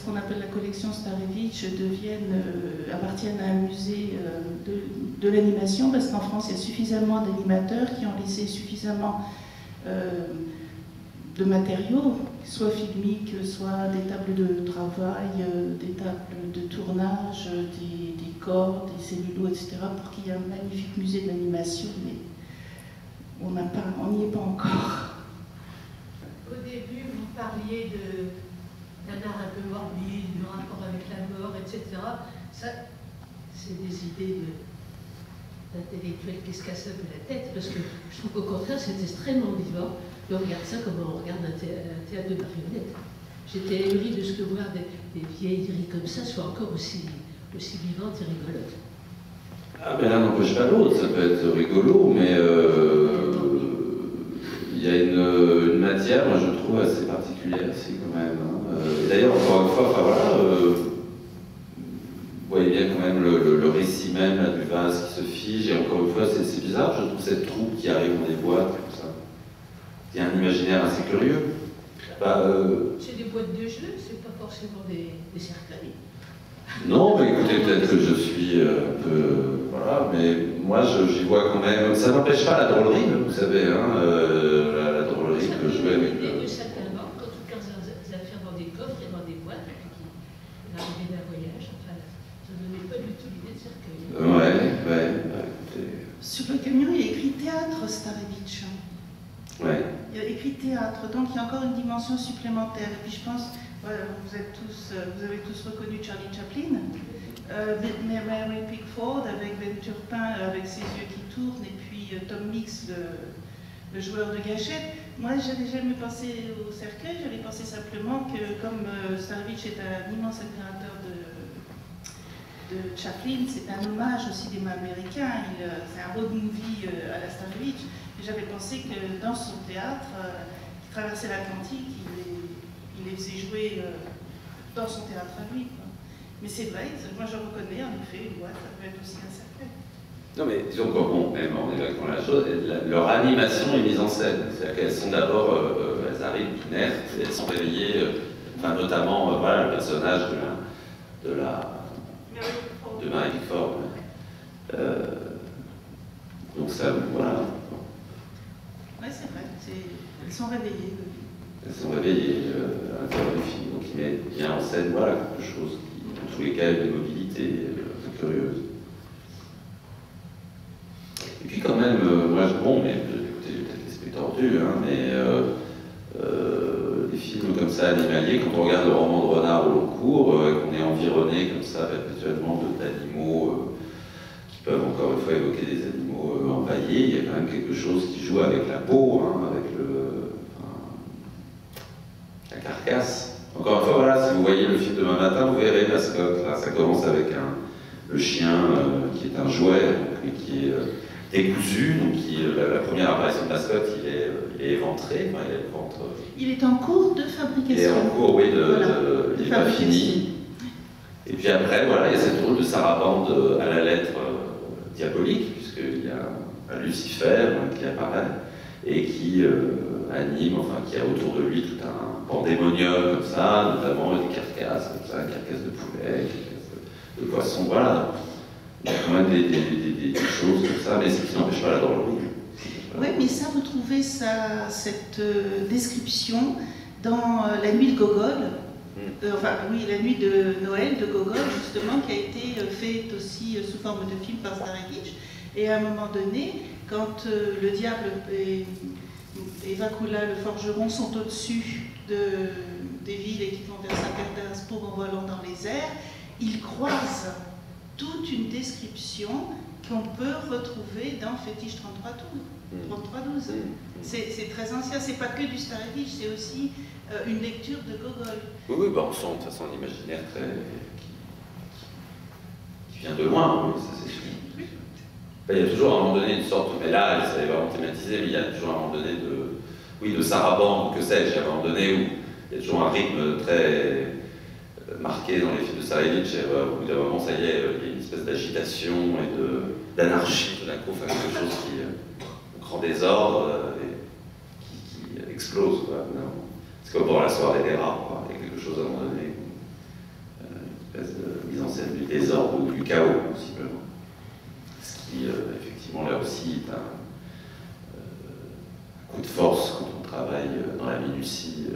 qu'on appelle la collection Starevitch appartienne à un musée de l'animation, parce qu'en France, il y a suffisamment d'animateurs qui ont laissé suffisamment de matériaux, soit filmiques, soit des tables de travail, des tables de tournage, des corps, des cellulos, etc., pour qu'il y ait un magnifique musée de l'animation, mais on n'y est pas encore. Au début, vous parliez d'un art un peu morbide, du rapport avec la mort, etc. Ça, c'est des idées d'intellectuels qui se cassent un peu la tête, parce que je trouve qu'au contraire, c'est extrêmement vivant. Et on regarde ça comme on regarde un théâtre de marionnettes. J'étais émue de ce que voir des vieilleries comme ça soient encore aussi vivantes et rigolotes. Ah, mais l'un n'empêche pas l'autre, ça peut être rigolo, mais il y a une matière, moi je trouve, assez particulière aussi quand même. Hein. D'ailleurs, encore une fois, enfin voilà, vous voyez bien quand même le récit même là, du vase qui se fige, et encore une fois, c'est bizarre, je trouve cette troupe qui arrive dans des boîtes, comme ça. Il y a un imaginaire assez curieux. C'est des boîtes de jeu, c'est pas forcément des cercueils. Non, mais écoutez, peut-être que je suis un peu... Voilà, mais moi j'y vois quand même... Ça n'empêche pas la drôlerie, vous savez, hein, la drôlerie que je jouais avec... L'idée de certainement, quand on garde des affaires dans des coffres et dans des boîtes, et puis l'arrivée d'un voyage, enfin, ça ne donnait pas du tout l'idée de cercueil. Ouais, écoutez... Sur le camion, il y a écrit théâtre Starevitch. Ouais. Il y a écrit théâtre, donc il y a encore une dimension supplémentaire. Et puis je pense, voilà, vous avez tous reconnu Charlie Chaplin. Mary Pickford avec Ben Turpin avec ses yeux qui tournent, et puis Tom Mix, le joueur de gâchettes. Moi, j'avais jamais pensé au cercueil, j'avais pensé simplement que comme Starevich est un immense admirateur de Chaplin, c'est un hommage au cinéma américain, c'est un road movie à la Starevich. J'avais pensé que dans son théâtre, qui traversait l'Atlantique, il les faisait jouer dans son théâtre à lui. Mais c'est vrai, moi je reconnais en effet, ouais, ça peut être aussi un cercueil. Non mais disons qu'on est d'accord la chose, leur animation est mise en scène. C'est-à-dire qu'elles sont d'abord, elles arrivent inertes, elles sont réveillées, enfin notamment voilà, le personnage de Mary Pickford. Donc ça, voilà. Oui, c'est vrai, elles sont réveillées. Elles sont réveillées à l'intérieur du film, donc il met bien en scène, voilà, quelque chose qui, dans tous les cas, a une mobilité curieuse. Et puis quand même, moi, bon, mais écoutez, peut-être l'esprit tordu, hein, mais des films comme ça, animaliers, quand on regarde le roman de Renard au long cours, qu'on est environné comme ça perpétuellement d'animaux qui peuvent encore une fois évoquer des animaux empaillés, il y a quand même quelque chose qui joue avec la peau, hein, avec la carcasse. Encore une fois, voilà, si vous voyez le film demain matin, vous verrez Mascotte. Là, ça commence avec le chien qui est un jouet, donc, qui est décousu, donc la première apparition de Mascotte, il est éventré, enfin, il a le ventre. Il est en cours de fabrication. Il est en cours, oui, Voilà, il n'est pas fini. Et puis après, voilà, il y a cette rôle de sarabande à la lettre diabolique, puisqu'il y a un Lucifer qui apparaît et qui anime, enfin qui a autour de lui tout un pandémonium comme ça, notamment des carcasses comme ça, carcasses de poulet, carcasses de poisson, voilà. Il y a quand même des choses comme ça, mais ce qui n'empêche pas la drôlerie. Oui, mais ça, vous trouvez cette description dans La Nuit de Gogol, enfin oui, La Nuit de Noël de Gogol, justement, qui a été faite aussi sous forme de film par Starevich. Et à un moment donné, quand le diable et Vakula, le forgeron, sont au-dessus des villes et qui vont vers Saint-Pétersbourg en volant dans les airs, ils croisent toute une description qu'on peut retrouver dans Fétiche 3312. C'est très ancien, c'est pas que du Starevich, c'est aussi une lecture de Gogol. Oui, bah, on sent de toute façon l'imaginaire qui vient de loin, oui, ça c'est sûr. Il y a toujours à un moment donné une sorte, mais là, ça est vraiment thématisé, mais il y a toujours à un moment donné de sarabande, que sais-je, à un moment donné où il y a toujours un rythme très marqué dans les films de Starevich, et au bout d'un moment, ça y est, il y a une espèce d'agitation et d'anarchie, tout d'un coup, enfin, quelque chose qui au grand désordre et qui explose. C'est comme pour la soirée des rats, quoi. Il y a quelque chose à un moment donné, une espèce de mise en scène du désordre ou du chaos, possiblement. Ce qui, effectivement, là aussi, est un coup de force quand on travaille dans la minutie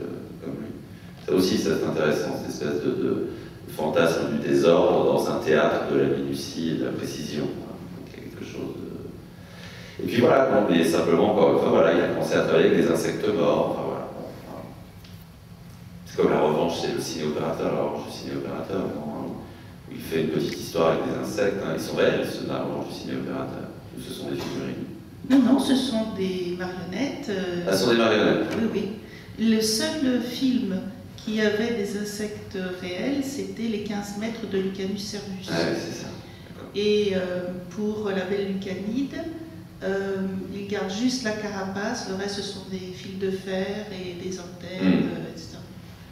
comme lui. Ça aussi, c'est intéressant, cette espèce de fantasme du désordre dans un théâtre de la minutie et de la précision. Donc, il y a quelque chose de... Et puis voilà, non, mais simplement, encore une fois, voilà, il a commencé à travailler avec des insectes morts. Enfin, voilà. C'est comme La Revanche, c'est le ciné-opérateur, La Revanche du ciné-opérateur, où il fait une petite histoire avec des insectes. Ils sont réels, ceux de La Revanche du ciné-opérateur. Ou ce sont des figurines? Non, ce sont des marionnettes. Ce sont des marionnettes. Oui. Le seul film qui avait des insectes réels, c'était Les 15 mètres de Lucanus Servus. Ah oui, c'est ça. Et pour La Belle Lucanide, il garde juste la carapace, le reste ce sont des fils de fer et des antennes, etc.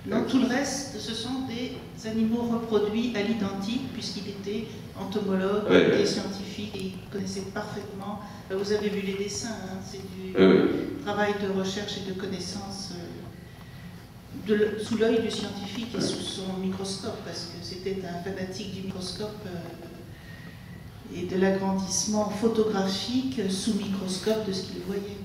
Donc tout le reste, ce sont des animaux reproduits à l'identique, puisqu'il était entomologue, et scientifique, et il connaissait parfaitement. Vous avez vu les dessins, hein, c'est du travail de recherche et de connaissance sous l'œil du scientifique et sous son microscope, parce que c'était un fanatique du microscope et de l'agrandissement photographique sous microscope de ce qu'il voyait.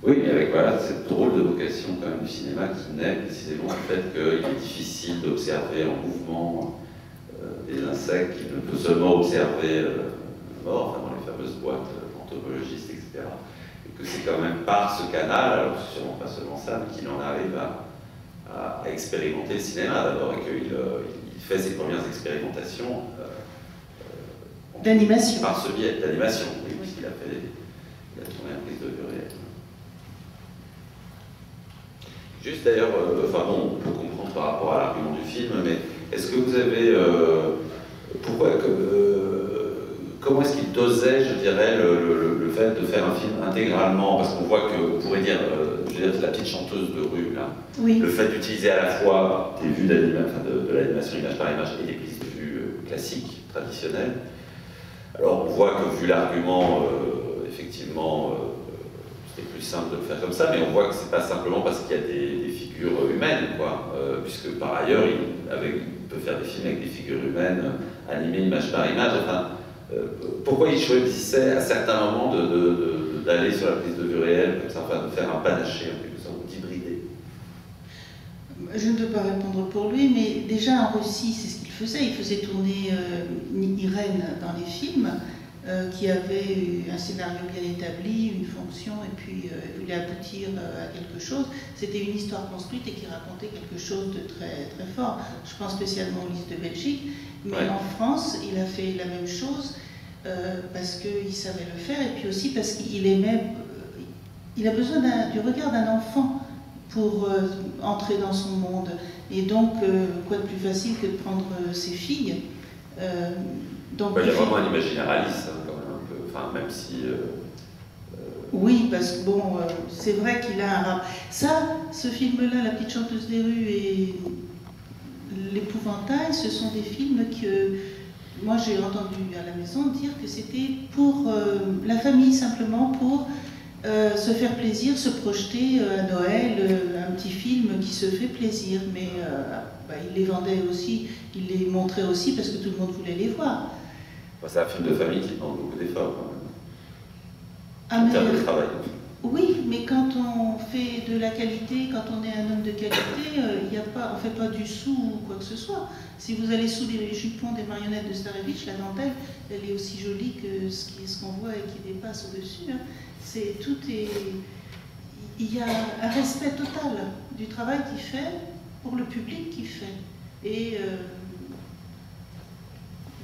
Oui, mais avec voilà, cette drôle de vocation quand même du cinéma qui naît précisément du fait qu'il est difficile d'observer en mouvement des insectes, qu'il ne peut seulement observer mort, enfin, dans les fameuses boîtes entomologistes, etc. Et que c'est quand même par ce canal, alors sûrement pas seulement ça, mais qu'il en arrive à expérimenter le cinéma d'abord, et qu'il il fait ses premières expérimentations d'animation. Par ce biais d'animation, oui, puisqu'il a tourné la prise de vue réelle. Juste d'ailleurs, enfin bon, on peut comprendre par rapport à l'argument du film, mais est-ce que vous avez, comment est-ce qu'il dosait, je dirais, le fait de faire un film intégralement, parce qu'on voit que, on pourrait dire, je veux dire, la petite chanteuse de rue, là, oui. Le fait d'utiliser à la fois des vues d'animation, enfin de l'animation image par image et des prises de vue classiques, traditionnelles. Alors on voit que vu l'argument, effectivement, c'était plus simple de le faire comme ça, mais on voit que c'est pas simplement parce qu'il y a des figures humaines, quoi, puisque par ailleurs, il peut faire des films avec des figures humaines, animées image par image. Enfin, pourquoi il choisissait à certains moments d'aller sur la prise de vue réelle, comme ça, enfin, de faire un panaché, en quelque sorte, d'hybrider? Je ne peux pas répondre pour lui, mais déjà en Russie, c'est ce qu'il faisait. Il faisait tourner Irène dans les films, qui avait un scénario bien établi, une fonction, et puis voulait aboutir à quelque chose. C'était une histoire construite et qui racontait quelque chose de très, très fort. Je pense spécialement aux listes de Belgique, mais ouais. En France, il a fait la même chose parce qu'il savait le faire, et puis aussi parce qu'il aimait, il a besoin du regard d'un enfant pour entrer dans son monde. Et donc, quoi de plus facile que de prendre ses filles. Donc, il y a vraiment un image généraliste, hein, quand même, un peu, enfin, même si... Oui, parce que bon, c'est vrai qu'il a un rap. Ça, ce film-là, La petite chanteuse des rues et L'épouvantail, ce sont des films que moi j'ai entendu à la maison dire que c'était pour la famille, simplement pour se faire plaisir, se projeter à Noël, un petit film qui se fait plaisir, mais il les vendait aussi, il les montrait aussi parce que tout le monde voulait les voir. C'est un film de famille qui demande beaucoup d'efforts, quand même. En termes de travail. Oui, mais quand on fait de la qualité, quand on est un homme de qualité, on ne fait pas du sou ou quoi que ce soit. Si vous allez sous les jupons des marionnettes de Starevich, la dentelle, elle est aussi jolie que ce qu'on voit et qui dépasse au-dessus. Hein. Il y a un respect total du travail qu'il fait pour le public qu'il fait. Et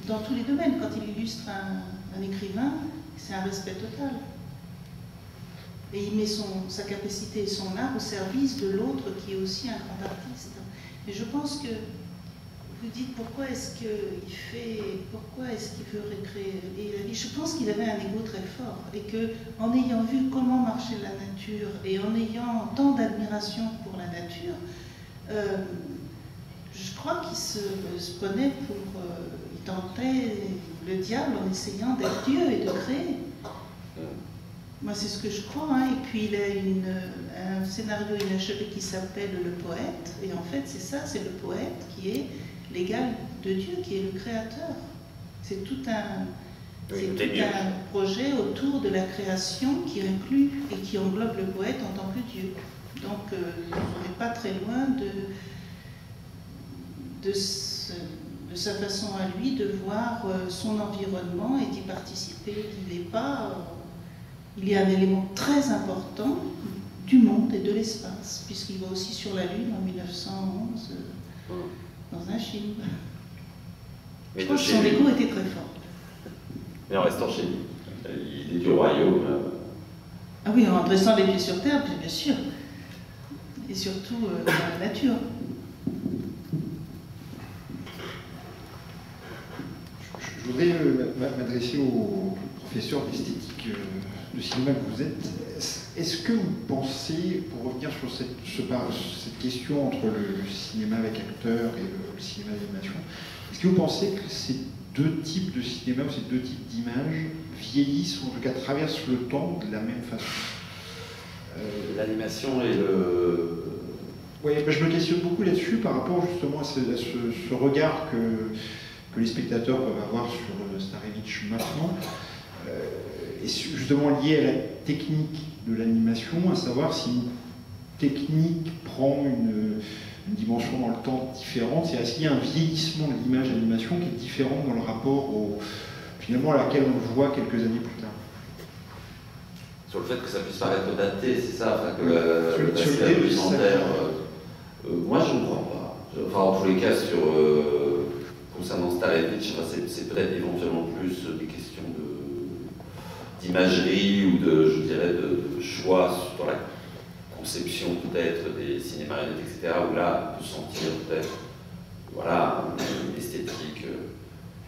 dans tous les domaines, quand il illustre un écrivain, c'est un respect total. Et il met sa capacité et son art au service de l'autre qui est aussi un grand artiste. Et je pense que vous dites pourquoi est-ce qu'il veut recréer. Et je pense qu'il avait un ego très fort et qu'en ayant vu comment marchait la nature et en ayant tant d'admiration pour la nature, je crois qu'il se prenait pour. Il tentait le diable en essayant d'être Dieu et de créer. Moi, c'est ce que je crois. Hein. Et puis, il a un scénario inachevé qui s'appelle Le Poète. Et en fait, c'est ça, c'est le poète qui est l'égal de Dieu, qui est le créateur. C'est tout un projet autour de la création qui inclut et qui englobe le poète en tant que Dieu. Donc, on n'est pas très loin de sa façon à lui de voir son environnement et d'y participer. Il y a un élément très important du monde et de l'espace, puisqu'il va aussi sur la Lune en 1911 dans un film. Mais je pense que son écho était très fort. Mais en restant chez lui, il est du royaume. Ah oui, en dressant les pieds sur terre, bien sûr. Et surtout dans la nature. Je voudrais m'adresser au professeur d'esthétique de cinéma que vous êtes. Est-ce que vous pensez, pour revenir sur cette question entre le cinéma avec acteurs et le cinéma d'animation, est-ce que vous pensez que ces deux types de cinéma ou ces deux types d'images vieillissent ou en tout cas traversent le temps de la même façon? L'animation et le... Oui, je me questionne beaucoup là-dessus par rapport justement à ce regard que les spectateurs peuvent avoir sur Starevich maintenant, et justement lié à la technique de l'animation, à savoir si une technique prend une dimension dans le temps différente, c'est s'il y a un vieillissement de l'image d'animation qui est différent dans le rapport finalement à laquelle on le voit quelques années plus tard. Sur le fait que ça puisse paraître daté, c'est ça, enfin, que l'aspect rudimentaire, moi je ne crois pas. Enfin, en tous les cas, sur concernant Starevich, c'est peut-être éventuellement plus des questions d'imagerie ou je dirais, de choix sur la conception peut-être des cinémarionnettes, etc., où là, on peut sentir peut-être, voilà, une esthétique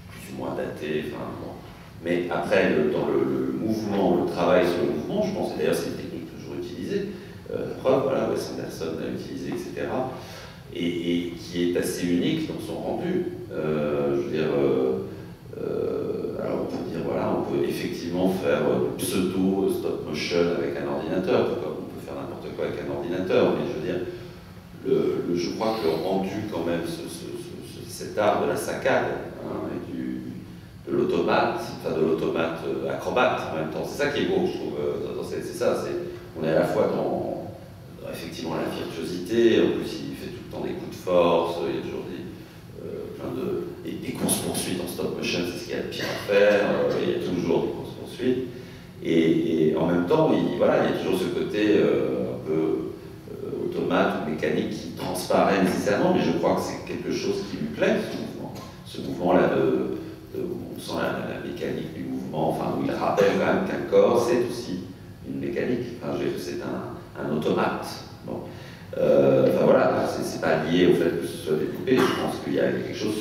plus ou moins datée, enfin, bon. Mais après, dans le mouvement, le travail sur le mouvement, je pense, et d'ailleurs c'est une technique toujours utilisée, preuve, voilà, Wes Anderson l'a utilisé, etc., et qui est assez unique dans son rendu. Je veux dire, alors on peut dire, voilà, on peut effectivement faire pseudo stop motion avec un ordinateur, comme on peut faire n'importe quoi avec un ordinateur, mais je veux dire, je crois que le rendu quand même, cet art de la saccade, hein, et de l'automate, enfin de l'automate acrobate en même temps, c'est ça qui est beau, je trouve, c'est ça, on est à la fois dans effectivement la virtuosité, en plus il fait tout le temps des coups de force, il y a toujours des courses-poursuites en stop motion, c'est ce qu'il y a de pire à faire, il y a toujours des courses-poursuites, et en même temps, il y a toujours ce côté un peu automate ou mécanique qui transparaît nécessairement, mais je crois que c'est quelque chose qui lui plaît, ce mouvement-là, on sent la mécanique du mouvement, enfin, où il rappelle quand même qu'un corps, c'est aussi une mécanique, enfin, c'est un automate. Bon. Enfin voilà, c'est pas lié au fait que ce soit des poupées, je pense qu'il y a quelque chose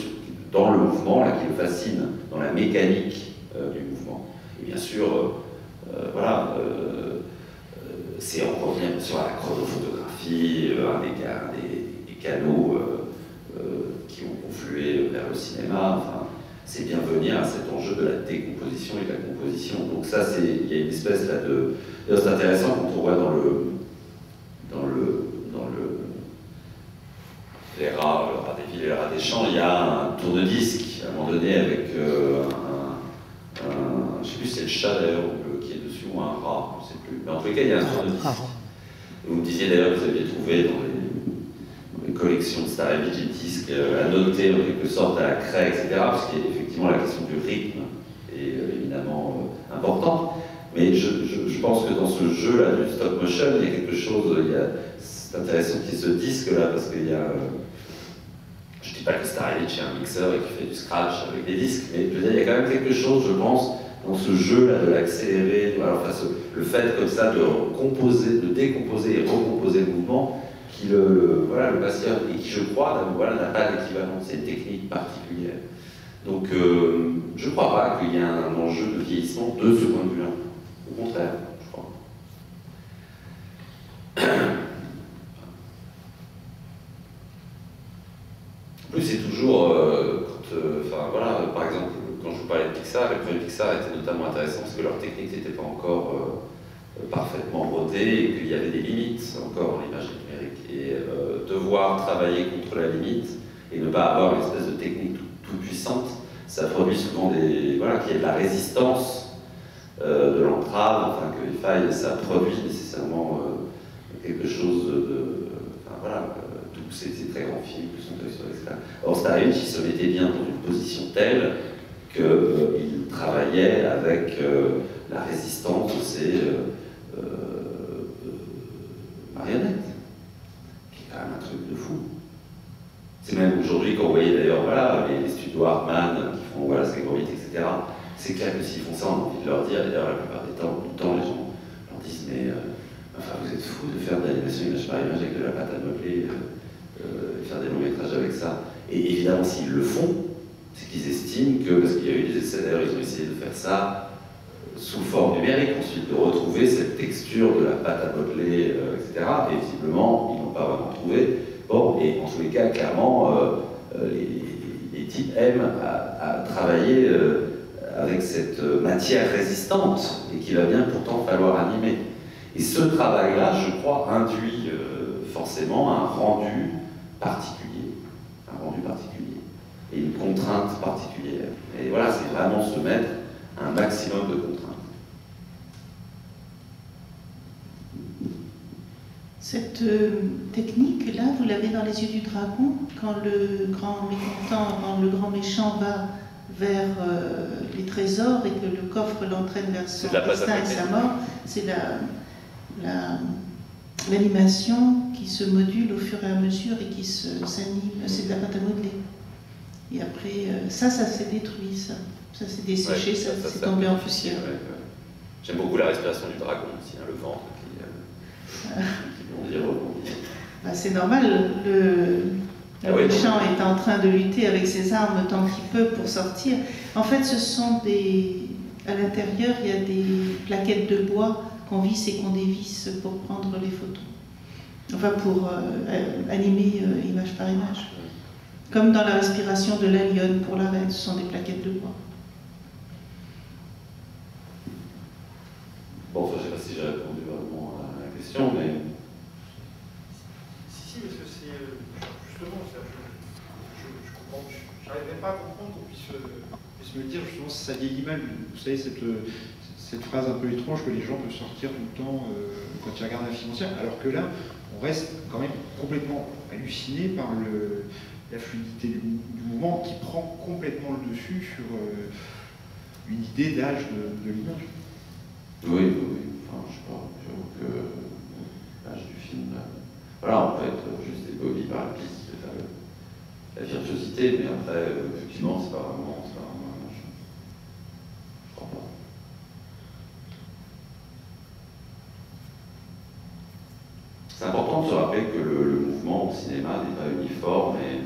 dans le mouvement là, qui le fascine, dans la mécanique du mouvement. Et bien sûr, voilà, c'est on revient sur la chronophotographie, des canaux qui ont conflué vers le cinéma, enfin, c'est bien venir à cet enjeu de la décomposition et de la composition. Donc ça, il y a une espèce là de... C'est intéressant quand on voit dans les rats des villes et les rats des champs, il y a un tourne-disque à un moment donné avec je ne sais plus si c'est le chat d'ailleurs qui est dessus ou un rat, je ne sais plus. Mais en tous les cas, il y a un tourne-disque. Vous me disiez d'ailleurs que vous aviez trouvé dans les collections de Starevich des disques annotés en quelque sorte à la craie, etc. Parce qu'effectivement la question du rythme est évidemment importante. Mais je pense que dans ce jeu-là du stop motion, il y a quelque chose, c'est intéressant qu'il y ait ce disque-là, parce qu'il y a... je ne dis pas que Starevich est un mixeur et qu'il fait du scratch avec des disques, mais je veux dire, il y a quand même quelque chose, je pense, dans ce jeu-là de l'accélérer, enfin, le fait comme ça de composer, de décomposer et recomposer le mouvement, qui le passionne et qui, je crois, n'a pas d'équivalent, c'est une technique particulière. Donc, je ne crois pas qu'il y ait un enjeu de vieillissement de ce point de vue-là. Au contraire, je crois. En plus, c'est toujours, enfin voilà, par exemple, quand je vous parlais de Pixar, les premiers Pixar étaient notamment intéressants parce que leur technique n'était pas encore parfaitement rodée et qu'il y avait des limites encore en imagerie numérique. Et devoir travailler contre la limite et ne pas avoir une espèce de technique toute puissante, ça produit souvent qu'il y ait de la résistance, de l'entrave, enfin qu'il faille, ça produit nécessairement quelque chose enfin voilà, tous ces très grands films que sont etc. Or Starevich, il se mettait bien dans une position telle qu'il travaillait avec la résistance de ces marionnettes, qui est quand même un truc de fou. C'est même aujourd'hui, quand vous voyez d'ailleurs voilà, les studios Hartman qui font voilà, ces gros hits, etc., c'est clair que s'ils font ça, on a envie de leur dire, et d'ailleurs la plupart du temps, les gens leur disent, mais enfin, vous êtes fous de faire de l'animation image par image avec de la pâte à modeler, et faire des longs métrages avec ça. Et évidemment, s'ils le font, c'est qu'ils estiment que, parce qu'il y a eu des essais d'ailleurs, ils ont essayé de faire ça sous forme numérique, ensuite de retrouver cette texture de la pâte à modeler, etc. Et visiblement, ils n'ont pas vraiment trouvé. Bon, et en tous les cas, clairement, les types aiment à travailler avec cette matière résistante et qu'il va bien pourtant falloir animer. Et ce travail-là, je crois, induit forcément un rendu particulier. Et une contrainte particulière. Et voilà, c'est vraiment se mettre un maximum de contraintes. Cette technique-là, vous l'avez dans Les Yeux du Dragon, quand le grand mécontent, quand le grand méchant va vers les trésors et que le coffre l'entraîne vers son destin et sa mort, c'est l'animation qui se module au fur et à mesure et qui s'anime, c'est de la pâte à modeler. Et après, ça s'est détruit, ça. Ça s'est desséché, ça s'est tombé en poussière. J'aime beaucoup la respiration du dragon aussi, hein, le ventre qui rebondit. Bah, c'est normal, le méchant est en train de lutter avec ses armes tant qu'il peut pour sortir. En fait, ce sont à l'intérieur, il y a des plaquettes de bois qu'on visse et qu'on dévisse pour prendre les photos. Enfin, pour animer image par image. Comme dans la respiration de la lionne pour la reine, ce sont des plaquettes de bois. Bon, enfin, je ne sais pas si j'ai répondu vraiment à la question, mais... Si, parce que c'est... justement, je comprends... J'arriverais pas à comprendre qu'on puisse me dire, justement, ça vieillit mal. Vous savez, cette phrase un peu étrange que les gens peuvent sortir tout le temps quand ils regardent un film ancien, alors que là, on reste quand même complètement halluciné par la fluidité du mouvement qui prend complètement le dessus sur une idée d'âge de l'image. Oui. Enfin, je sais pas, j'avoue que l'âge du film, voilà, on peut être juste ébahi par la virtuosité, mais après, effectivement, c'est pas vraiment un âge. Je crois pas. C'est important de se rappeler que le mouvement au cinéma n'est pas uniforme et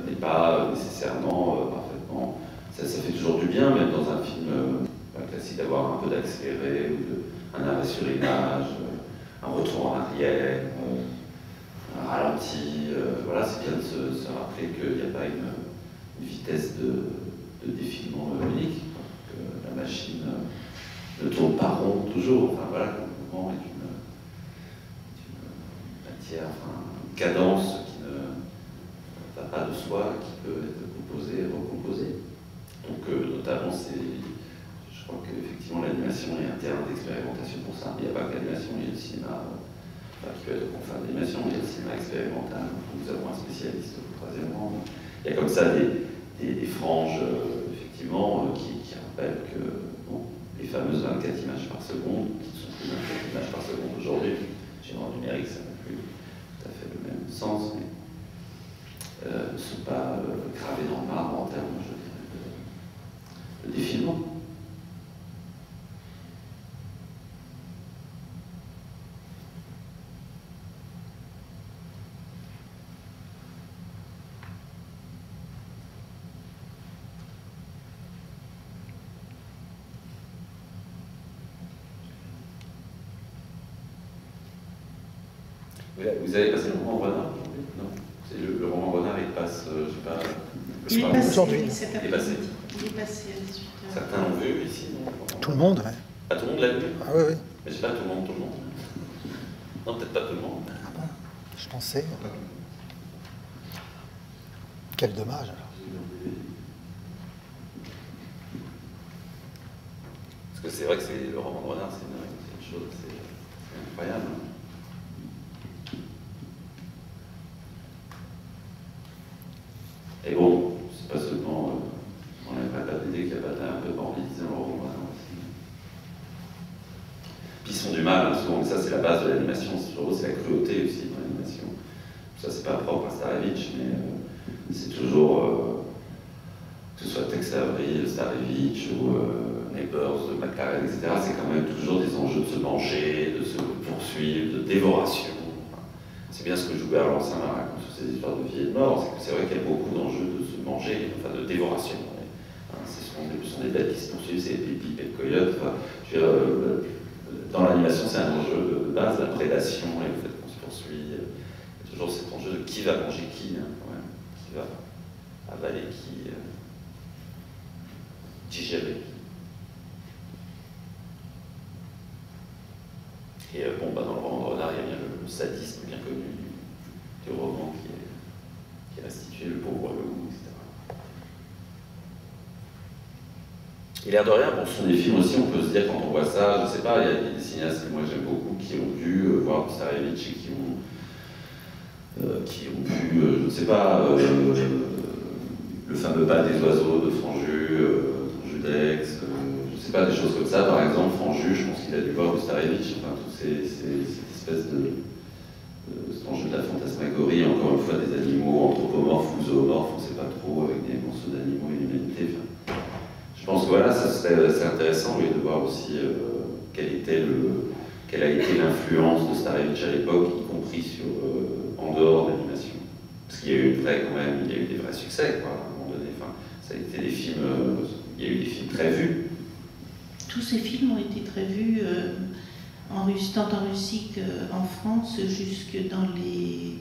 n'est pas nécessairement parfaitement. Ça fait toujours du bien, même dans un film classique, d'avoir un peu d'accéléré, ou un arrêt sur image, un retour en arrière, un ralenti. Voilà, c'est bien de se rappeler qu'il n'y a pas une vitesse de défilement unique, que la machine ne tourne pas rond toujours. Enfin, voilà, que le mouvement est une cadence qui ne va pas de soi, qui peut être composée et recomposée. Donc, notamment, je crois qu'effectivement, l'animation est un terrain d'expérimentation pour ça. Il n'y a pas que l'animation, il y a le cinéma, qui peut être confin d'animation, il y a le cinéma expérimental. Nous avons un spécialiste au 3e rang. Il y a comme ça des franges, effectivement, qui rappellent que les fameuses 24 images par seconde, qui sont plus 24 images par seconde aujourd'hui, généralement numérique, ça n'a plus tout à fait le même sens, mais ne sont pas gravés dans le marbre en termes, je dirais, de défilement. Vous avez passé le roman Renard aujourd'hui? Non. C'est le roman Renard, il passe, je sais pas. Il est passé aujourd'hui. cet après-midi. Il est passé à 18h. Certains l'ont vu ici, non? Tout le monde, ouais. Ah, tout le monde l'a vu? Ah oui, oui. Mais je sais pas, tout le monde. Non, peut-être pas tout le monde. Ah bon, je pensais. Quel dommage, alors. Parce que c'est vrai que le roman de Renard, c'est une chose, c'est incroyable. Et bon, c'est pas seulement, on n'avait pas l'idée qu'il y a pas un peu morbidisé dans le roman aussi. Puis ils font du mal, souvent, ça c'est la base de l'animation, c'est la cruauté aussi dans l'animation. Ça c'est pas propre à Starevich, mais c'est toujours, que ce soit Tex Avery, Starevich ou Neighbors, McLaren, etc., c'est quand même toujours des enjeux de se manger, de se poursuivre, de dévoration. C'est bien ce que Joubert Lansin raconte sur ces histoires de vie et de mort, c'est que c'est vrai qu'il y a beaucoup d'enjeux de se manger, enfin de dévoration. Ce sont des bêtes qui se poursuivent, c'est des pipes et des coyotes. Enfin, je veux dire, dans l'animation, c'est un enjeu de base, la prédation et le fait qu'on se poursuit. Il y a toujours cet enjeu de qui va manger qui, quand même, qui va avaler qui, digérer qui. Et bon, dans le roman de Renard, il y a bien le sadisme bien connu du roman qui est restitué, le pauvre loup, etc. Et l'air de rien, bon, ce sont des films aussi, on peut se dire quand on voit ça, je sais pas, il y a des cinéastes que moi j'aime beaucoup qui ont pu voir Starevich et qui ont pu, je ne sais pas, le fameux bal des oiseaux de Franju d'Aix, je ne sais pas, des choses comme ça, par exemple, Franju, je pense qu'il a dû voir Starevich, enfin, toutes ces espèces cet enjeu de la fantasmagorie, encore une fois, des animaux anthropomorphes ou zoomorphes, on ne sait pas trop, avec des morceaux d'animaux et l'humanité. Enfin, je pense que voilà, ça serait assez intéressant oui, de voir aussi quelle a été l'influence de Starevich à l'époque, y compris sur, en dehors de l'animation. Parce qu'il y a eu il y a eu des vrais succès, quoi, à un moment donné. Enfin, ça a été des films, il y a eu des films très vus. Tous ces films ont été très vus en Russie, tant en Russie qu'en France, jusque dans les...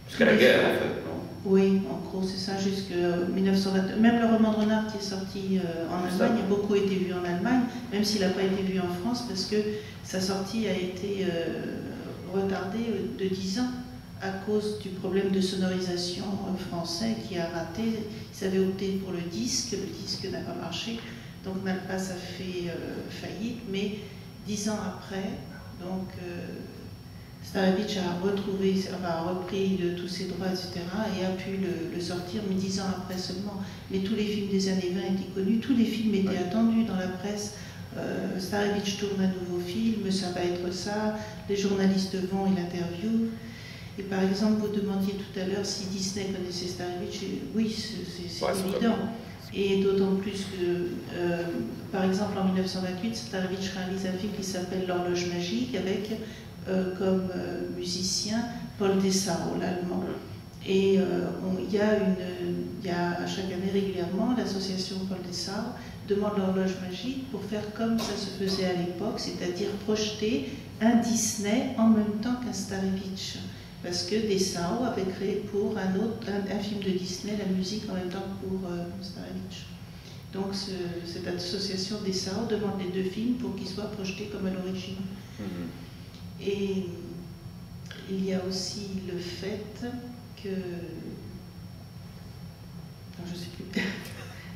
Jusqu'à la guerre, en fait, non? Oui, en gros, c'est ça, jusqu'à 1920. Même le roman de Renard qui est sorti en Allemagne a beaucoup été vu en Allemagne, même s'il n'a pas été vu en France, parce que sa sortie a été retardée de 10 ans à cause du problème de sonorisation français qui a raté. Ils avaient opté pour le disque n'a pas marché, donc Malpass a fait faillite, mais 10 ans après, donc Starevich a repris tous ses droits, etc., et a pu le sortir, mais 10 ans après seulement. Mais tous les films des années 20 étaient connus, tous les films étaient attendus dans la presse. Starevich tourne un nouveau film, ça va être ça, les journalistes vont et l'interviewent. Et par exemple, vous demandiez tout à l'heure si Disney connaissait Starevich. Oui, c'est évident. Et d'autant plus que, par exemple, en 1928, Starevich réalise un film qui s'appelle L'Horloge magique avec comme musicien Paul Dessau, l'allemand. Et il y a chaque année régulièrement, l'association Paul Dessau demande l'horloge magique pour faire comme ça se faisait à l'époque, c'est-à-dire projeter un Disney en même temps qu'un Starevich. Parce que Dessau avait créé pour un film de Disney la musique en même temps que pour Starevich. Donc cette association Dessau demande les deux films pour qu'ils soient projetés comme à l'origine. Et il y a aussi le fait que... Non, je ne sais plus.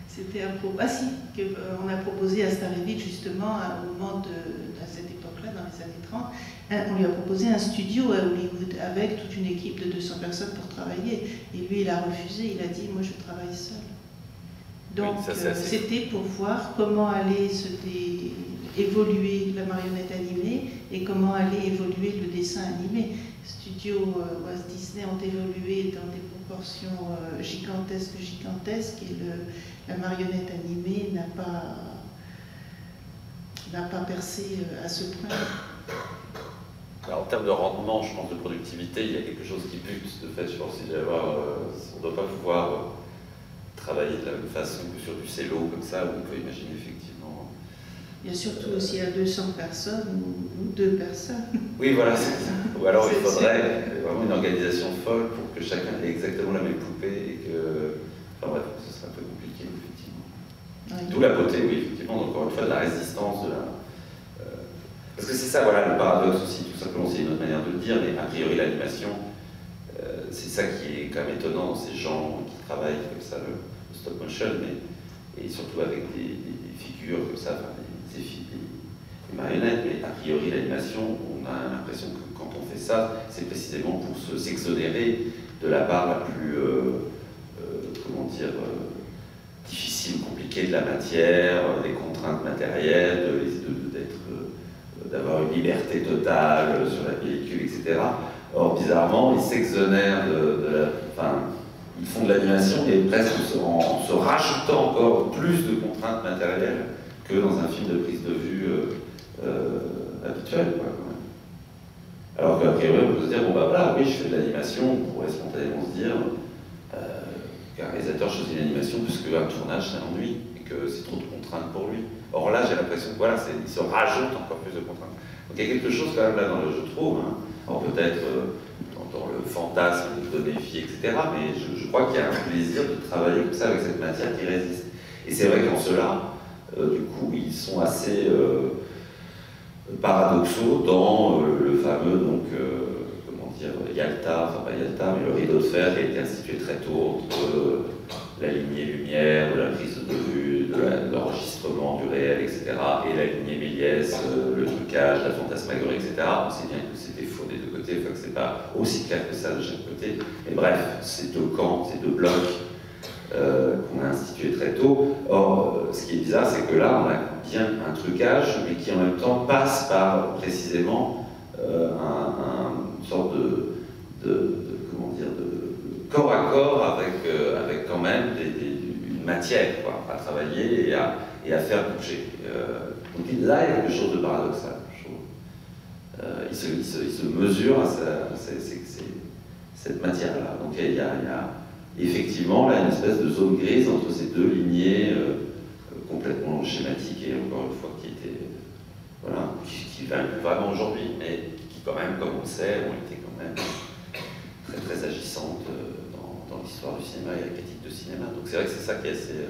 C'était un propos... Ah si, qu'on a proposé à Starevich justement à cette époque-là, dans les années 30, on lui a proposé un studio à Hollywood avec toute une équipe de 200 personnes pour travailler. Et lui, il a refusé, il a dit « moi je travaille seul ». Donc oui, c'était pour voir comment allait évoluer la marionnette animée et comment allait évoluer le dessin animé. Studios Walt Disney ont évolué dans des proportions gigantesques, et la marionnette animée n'a pas percé à ce point. Alors, en termes de rendement, je pense, de productivité, il y a quelque chose qui bute. De fait, je pense qu'il doit y avoir, on ne doit pas pouvoir travailler de la même façon que sur du cello, comme ça, où on peut imaginer effectivement... Il y a surtout aussi à 200 personnes ou 2 personnes. Oui, voilà, c'est ça. Ou alors il faudrait vraiment une organisation folle pour que chacun ait exactement la même poupée et que... Enfin bref, ce serait un peu compliqué, effectivement. Oui. D'où la beauté, oui, effectivement, encore une fois, de la résistance de la... Parce que c'est ça, voilà, le paradoxe aussi, tout simplement, c'est une autre manière de le dire, mais a priori l'animation, c'est ça qui est quand même étonnant dans ces gens qui travaillent comme ça, le stop motion, et surtout avec des figures comme ça, enfin, des marionnettes, mais a priori l'animation, on a l'impression que quand on fait ça, c'est précisément pour s'exonérer de la part la plus, comment dire, difficile, compliquée de la matière, des contraintes matérielles, d'avoir une liberté totale sur la pellicule, etc. Or, bizarrement, ils s'exonèrent ils font de l'animation et presque en se rajoutant encore plus de contraintes matérielles que dans un film de prise de vue habituel, quoi, quand même. Alors qu'a priori, on peut se dire, bon bah voilà, oui, je fais de l'animation, on pourrait spontanément se dire qu'un réalisateur choisit une animation parce qu'un tournage, ça l'ennuie et que c'est trop de contraintes pour lui. Or là, j'ai l'impression que voilà, il se rajoute encore plus de contraintes. Donc il y a quelque chose quand même là dans le jeu, je trouve, hein. Alors peut-être dans le fantasme de donner vie, etc., mais je crois qu'il y a un plaisir de travailler comme ça avec cette matière qui résiste. Et c'est vrai qu'en cela, du coup, ils sont assez paradoxaux dans le fameux, donc, comment dire, Yalta, enfin pas Yalta, mais le rideau de fer qui a été institué très tôt entre la lignée lumière, de la prise de vue, de l'enregistrement du réel, etc., et la lignée Méliès, le trucage, la fantasmagorie, etc. On sait bien que c'était faux des deux côtés, enfin que c'est pas aussi clair que ça de chaque côté. Mais bref, ces deux camps, ces deux blocs qu'on a institués très tôt. Or, ce qui est bizarre, c'est que là, on a bien un trucage, mais qui en même temps passe par précisément une sorte comment dire, de corps à corps avec quand même une matière quoi, à travailler et à faire bouger. Donc là, il y a quelque chose de paradoxal, je trouve. Il se mesure à cette matière-là. Donc il y a effectivement là une espèce de zone grise entre ces deux lignées complètement schématiques et encore une fois qui étaient voilà, qui valent vraiment aujourd'hui, mais qui quand même, comme on le sait, ont été quand même très très agissantes dans l'histoire du cinéma et la critique de cinéma. Donc c'est vrai que c'est ça qui est assez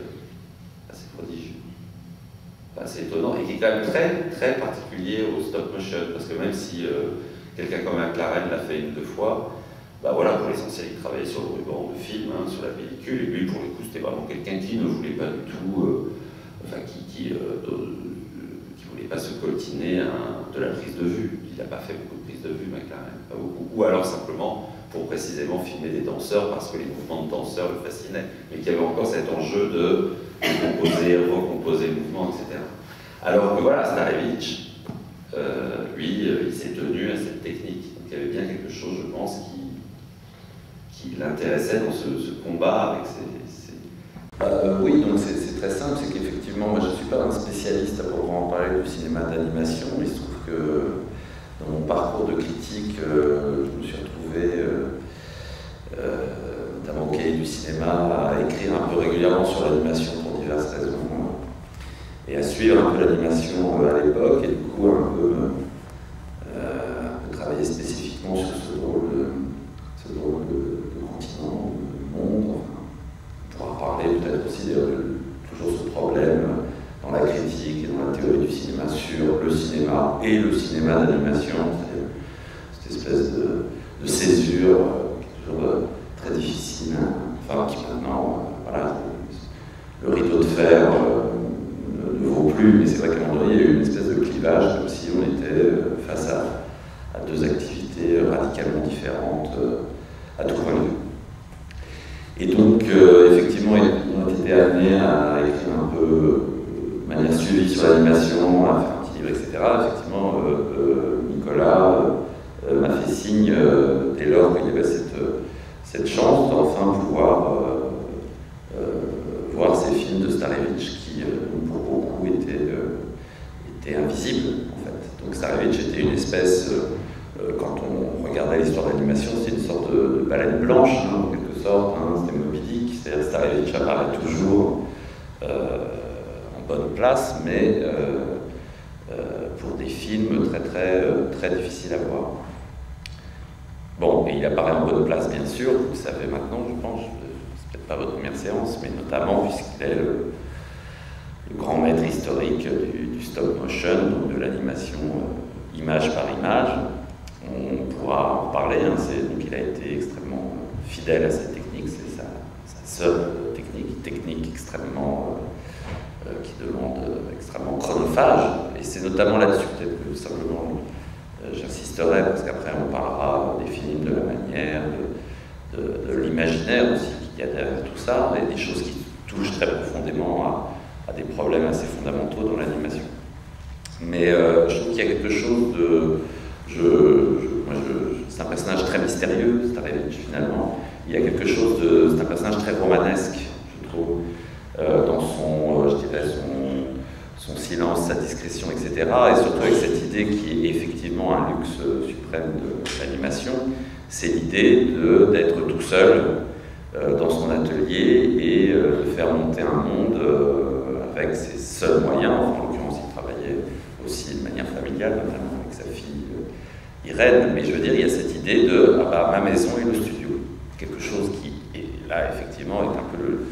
prodigieux, assez étonnant et qui est quand même très très particulier au stop motion, parce que même si quelqu'un comme McLaren l'a fait une ou deux fois, bah voilà, pour l'essentiel il travaillait sur le ruban de film, hein, sur la pellicule, et lui pour le coup c'était vraiment quelqu'un qui ne voulait pas du tout, qui voulait pas se coltiner de la prise de vue. Il n'a pas fait beaucoup de prises de vue, McLaren, pas beaucoup. Ou alors simplement pour précisément filmer des danseurs parce que les mouvements de danseurs le fascinaient, mais qu'il y avait encore cet enjeu de composer, recomposer le mouvement, etc. Alors que voilà, Starevich, lui, il s'est tenu à cette technique. Donc il y avait bien quelque chose, je pense, qui l'intéressait dans ce combat avec oui, donc c'est très simple, c'est qu'effectivement, moi je ne suis pas un spécialiste à proprement parler du cinéma d'animation. Il se trouve que dans mon parcours de critique, je me suis retrouvé, notamment au cahier du cinéma, à écrire un peu régulièrement sur l'animation pour diverses raisons, et à suivre un peu l'animation à l'époque, et du coup un peu travailler spécifiquement sur ce drôle de continent, de monde. On pourra parler peut-être aussi toujours ce problème dans la critique et dans la théorie du cinéma sur le cinéma et le cinéma d'animation, c'est-à-dire cette espèce de césure qui est toujours très difficile, enfin qui maintenant, voilà, le rideau de fer ne vaut plus, mais c'est vrai qu'à un moment donné, il y a eu une espèce de clivage, comme si on était face à deux activités radicalement différentes à tout point de vue. Et donc, effectivement, on a été amené à écrire un peu de manière suivie sur l'animation, à faire un petit livre, etc. Effectivement, Nicolas m'a fait signe, dès lors qu'il y avait cette chance d'enfin pouvoir voir ces films de Starevich qui, pour beaucoup, étaient invisibles, en fait. Donc Starevich était une espèce, quand on regardait l'histoire de l'animation, c'était une sorte de baleine blanche, hein, en quelque sorte, hein, c'était Moby Dick, c'est-à-dire Starevich apparaît toujours en bonne place, mais pour des films très difficiles à voir. Bon, et il apparaît en bonne place, bien sûr, vous le savez maintenant, je pense, c'est peut-être pas votre première séance, mais notamment puisqu'il est le grand maître historique du stop motion, donc de l'animation image par image. On pourra en parler, hein, donc il a été extrêmement fidèle à cette technique, c'est sa seule technique extrêmement qui demande extrêmement chronophage, et c'est notamment là-dessus peut-être que simplement j'insisterai, parce qu'après on parlera des films, de la manière, de l'imaginaire aussi qu'il y a derrière tout ça, et des choses qui touchent très profondément à des problèmes assez fondamentaux dans l'animation. Mais je trouve qu'il y a quelque chose de... c'est un personnage très mystérieux, Starevich, finalement. Il y a quelque chose de... C'est un personnage très romanesque, je trouve, dans son silence, sa discrétion, etc. Et surtout avec cette idée qui est effectivement un luxe suprême de l'animation, c'est l'idée d'être tout seul dans son atelier et de faire monter un monde avec ses seuls moyens. Enfin, en l'occurrence, il travaillait aussi de manière familiale, notamment avec sa fille Irène, mais je veux dire, il y a cette idée de ma maison et le studio. Quelque chose qui, est, là, effectivement, est un peu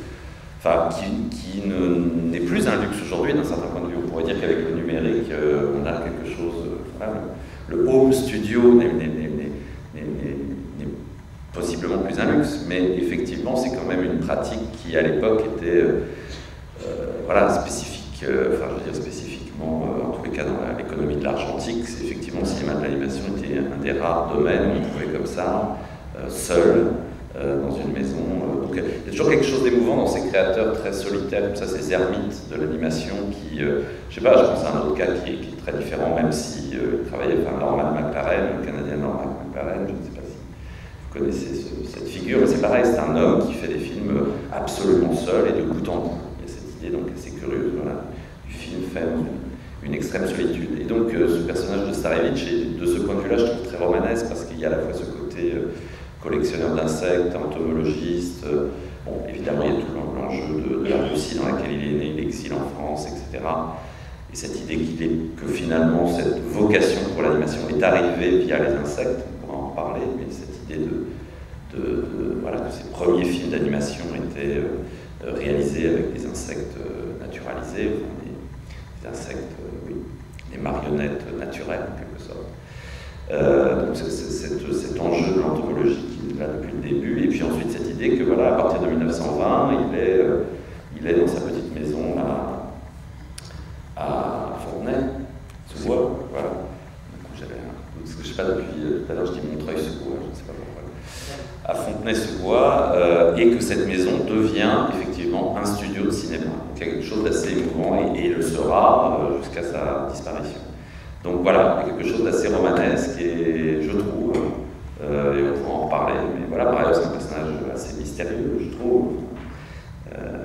qui n'est plus un luxe aujourd'hui, d'un certain point de vue. On pourrait dire qu'avec le numérique, on a quelque chose... le home studio n'est possiblement plus un luxe, mais effectivement, c'est quand même une pratique qui, à l'époque, était spécifique, je veux dire spécifiquement, en tous les cas dans l'économie de l'argentique, c'est effectivement le cinéma de l'animation était un des rares domaines où on pouvait comme ça, seul, dans une maison. Donc, il y a toujours quelque chose d'émouvant dans ces créateurs très solitaires, comme ça, ces ermites de l'animation qui, je sais pas, je pense à un autre cas qui est très différent, même si il travaillait, Norman McLaren, le Canadien Norman McLaren, je ne sais pas si vous connaissez cette figure, mais c'est pareil, c'est un homme qui fait des films absolument seul et de bout en bout. Il y a cette idée donc assez curieuse, voilà, du film fait une extrême solitude. Et donc ce personnage de Starevich, de ce point de vue-là, je trouve très romanesque, parce qu'il y a à la fois ce côté collectionneur d'insectes, entomologiste, bon, évidemment il y a tout l'enjeu de la Russie dans laquelle il est né, l'exil en France, etc. Et cette idée que finalement cette vocation pour l'animation est arrivée via les insectes, on pourra en parler, mais cette idée voilà, que ces premiers films d'animation étaient réalisés avec des insectes naturalisés, enfin, des insectes, oui, des marionnettes naturelles en quelque sorte. Donc cet enjeu de l'entomologie qui est là depuis le début, et puis ensuite cette idée que voilà, à partir de 1920, il est dans sa petite maison à Fontenay-sous-Bois, voilà. Du coup, j'avais un doute, parce que je sais pas, depuis tout à l'heure, je dis Montreuil-sous-Bois, je ne sais pas pourquoi. À Fontenay-sous-Bois, et que cette maison devient effectivement un studio de cinéma, quelque chose d'assez émouvant, et le sera jusqu'à sa disparition. Donc voilà, il y a quelque chose d'assez romanesque, et je trouve, et on pourra en parler, mais voilà, par ailleurs, c'est un personnage assez mystérieux, je trouve,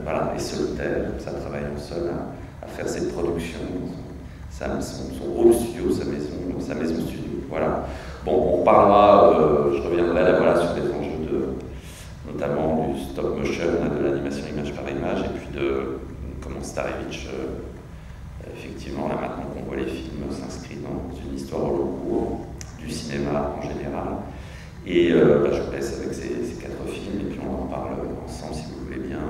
voilà, et solitaire, ça travaillant seul à faire cette production, son home studio, sa maison studio, voilà. Bon, on parlera, je reviendrai là, voilà, sur les enjeux notamment du stop motion, de l'animation image par image, et puis de comment Starevich, effectivement, là maintenant qu'on voit les films, s'inscrit dans une histoire au long cours, du cinéma en général. Et je vous laisse avec ces 4 films, et puis on en parle ensemble, si vous voulez bien,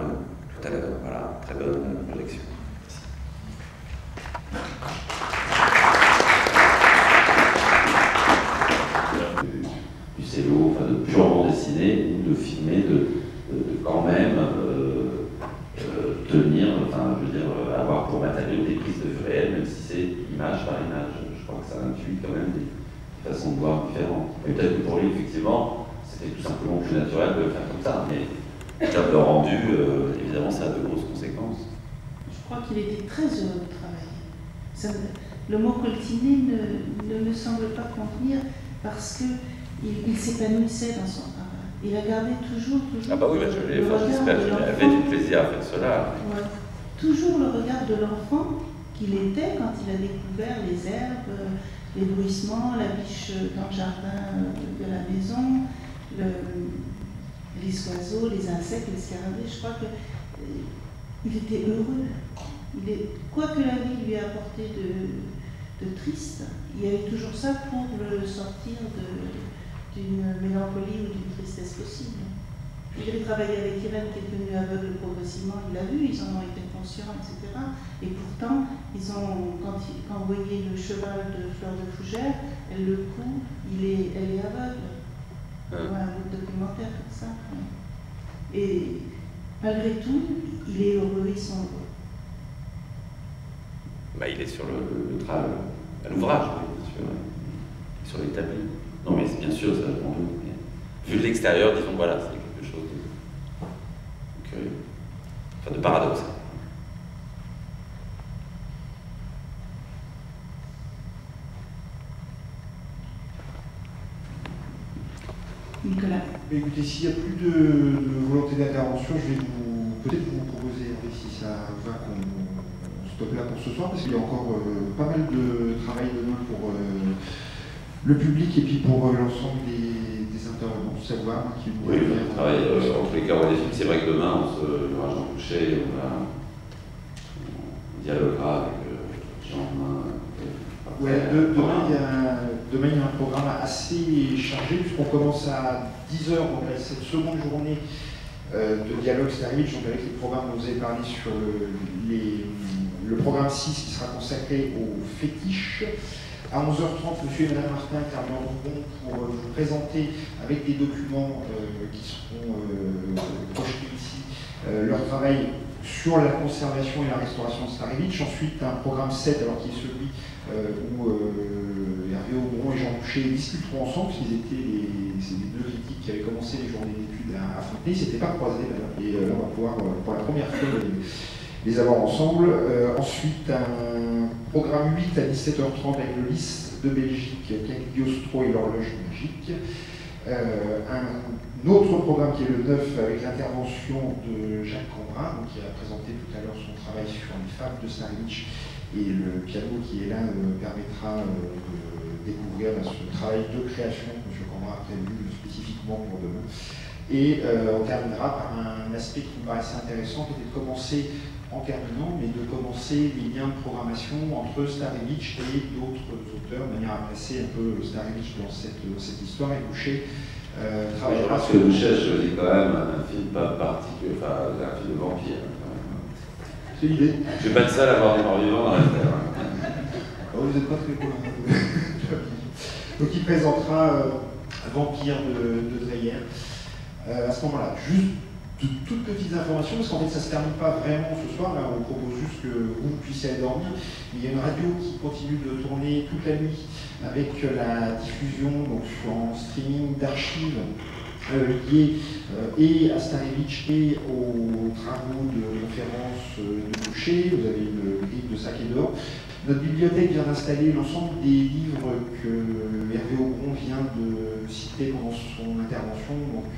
tout à l'heure. Voilà, très bonne projection. Du cello, enfin de purement dessiné, ou de filmer, de quand même tenir, enfin je veux dire, avoir pour matériau des prises de vue réelles, même si c'est image par image. Je crois que ça intuit quand même des façons de voir différentes. Et peut-être que pour lui, effectivement, c'était tout simplement plus naturel de le faire comme ça, mais en termes de rendu, évidemment, ça a de grosses conséquences. Je crois qu'il était très heureux de travailler. Le mot coltiner ne me semble pas convenir parce qu'il s'épanouissait dans son travail. Il a gardé toujours ah bah oui, j'espère qu'il avait du plaisir à faire cela. Ouais. Toujours le regard de l'enfant qu'il était quand il a découvert les herbes, les bruissements, la biche dans le jardin de la maison, les oiseaux, les insectes, les scarabées. Je crois qu'il était heureux. Quoi que la vie lui ait apporté de triste, il y avait toujours ça pour le sortir d'une mélancolie ou d'une tristesse possible. Il avait travaillé avec Irène qui est devenue aveugle progressivement, il l'a vu, ils en ont été conscients, etc. Et pourtant, quand vous voyez le cheval de Fleur de Fougère, elle le coud, elle est aveugle. Voilà, un autre documentaire comme ça. Et malgré tout, il est heureux, ils sont heureux. Bah, il est sur le travail, à l'ouvrage, bien sûr, sur l'établi. Non, mais bien sûr, ça dépend de nous. Vu de l'extérieur, disons, voilà, c'est quelque chose de curieux, enfin de paradoxal. Nicolas. Écoutez, s'il n'y a plus de volonté d'intervention, je vais peut-être vous proposer, si ça va, qu'on stoppe là pour ce soir, parce qu'il y a encore pas mal de travail demain pour le public et puis pour l'ensemble des intervenants. Ça vous va, qui oui, on travaille en tous les cas, des films. C'est vrai que demain, il y aura Jean Couchet, on dialoguera avec Jean-Main. Ouais, demain, il y a un programme assez chargé, puisqu'on commence à 10h, donc cette seconde journée de dialogue Starevich, donc avec les programmes dont vous avez parlé sur le programme 6 qui sera consacré aux fétiches. À 11h30, monsieur et madame Martin interviendront pour vous présenter avec des documents qui seront projetés ici leur travail sur la conservation et la restauration de Starevich. Ensuite, un programme 7, alors qui est celui où Hervé Aubron et Jean Boucher discuteront ensemble, parce qu'ils étaient c'est les deux critiques qui avaient commencé les journées d'études à Fontenay. Ils ne s'étaient pas croisés d'ailleurs, et là on va pouvoir pour la première fois les avoir ensemble. Ensuite, un programme 8 à 17h30 avec le Lys de Belgique, Cagliostro et l'horloge magique. Un autre programme qui est le 9 avec l'intervention de Jacques Cambrin, donc, qui a présenté tout à l'heure son travail sur les fables de Starevitch, et le piano qui est là permettra de découvrir ce travail de création que M. Cambrin a prévu spécifiquement pour demain. Et on terminera par un aspect qui me paraissait intéressant, qui était de commencer, en terminant, mais de commencer les liens de programmation entre Starevitch et d'autres auteurs, de manière à placer un peu Starevitch dans cette histoire, et Boucher travaillera parce que Boucher a choisi quand même un film pas particulier, enfin un film de vampire. C'est l'idée. Je suis pas le seul à avoir des morts vivants dans la Terre. Oh, vous n'êtes pas très cool. Donc il présentera Vampire de Dreyer. À ce moment-là, juste de toutes petites informations, parce qu'en fait ça ne se termine pas vraiment ce soir, là on propose juste que vous puissiez aller dormir. Il y a une radio qui continue de tourner toute la nuit avec la diffusion donc, en streaming d'archives liées et à Starevitch et aux travaux de conférence de Boucher. Vous avez une grille de Sac et d'Or. Notre bibliothèque vient d'installer l'ensemble des livres que Hervé Aubron vient de citer pendant son intervention. Donc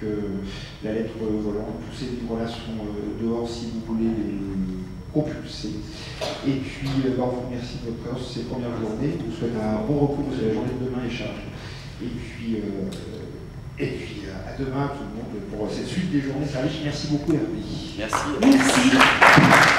la lettre volante, tous ces livres-là sont dehors si vous voulez les propulser. Et puis on vous remercie de votre présence ces premières journées. Je vous souhaite un bon repos parce que la journée de demain est chargée. Et puis à demain tout le monde pour cette suite des journées services. Merci beaucoup Hervé. Merci. Merci.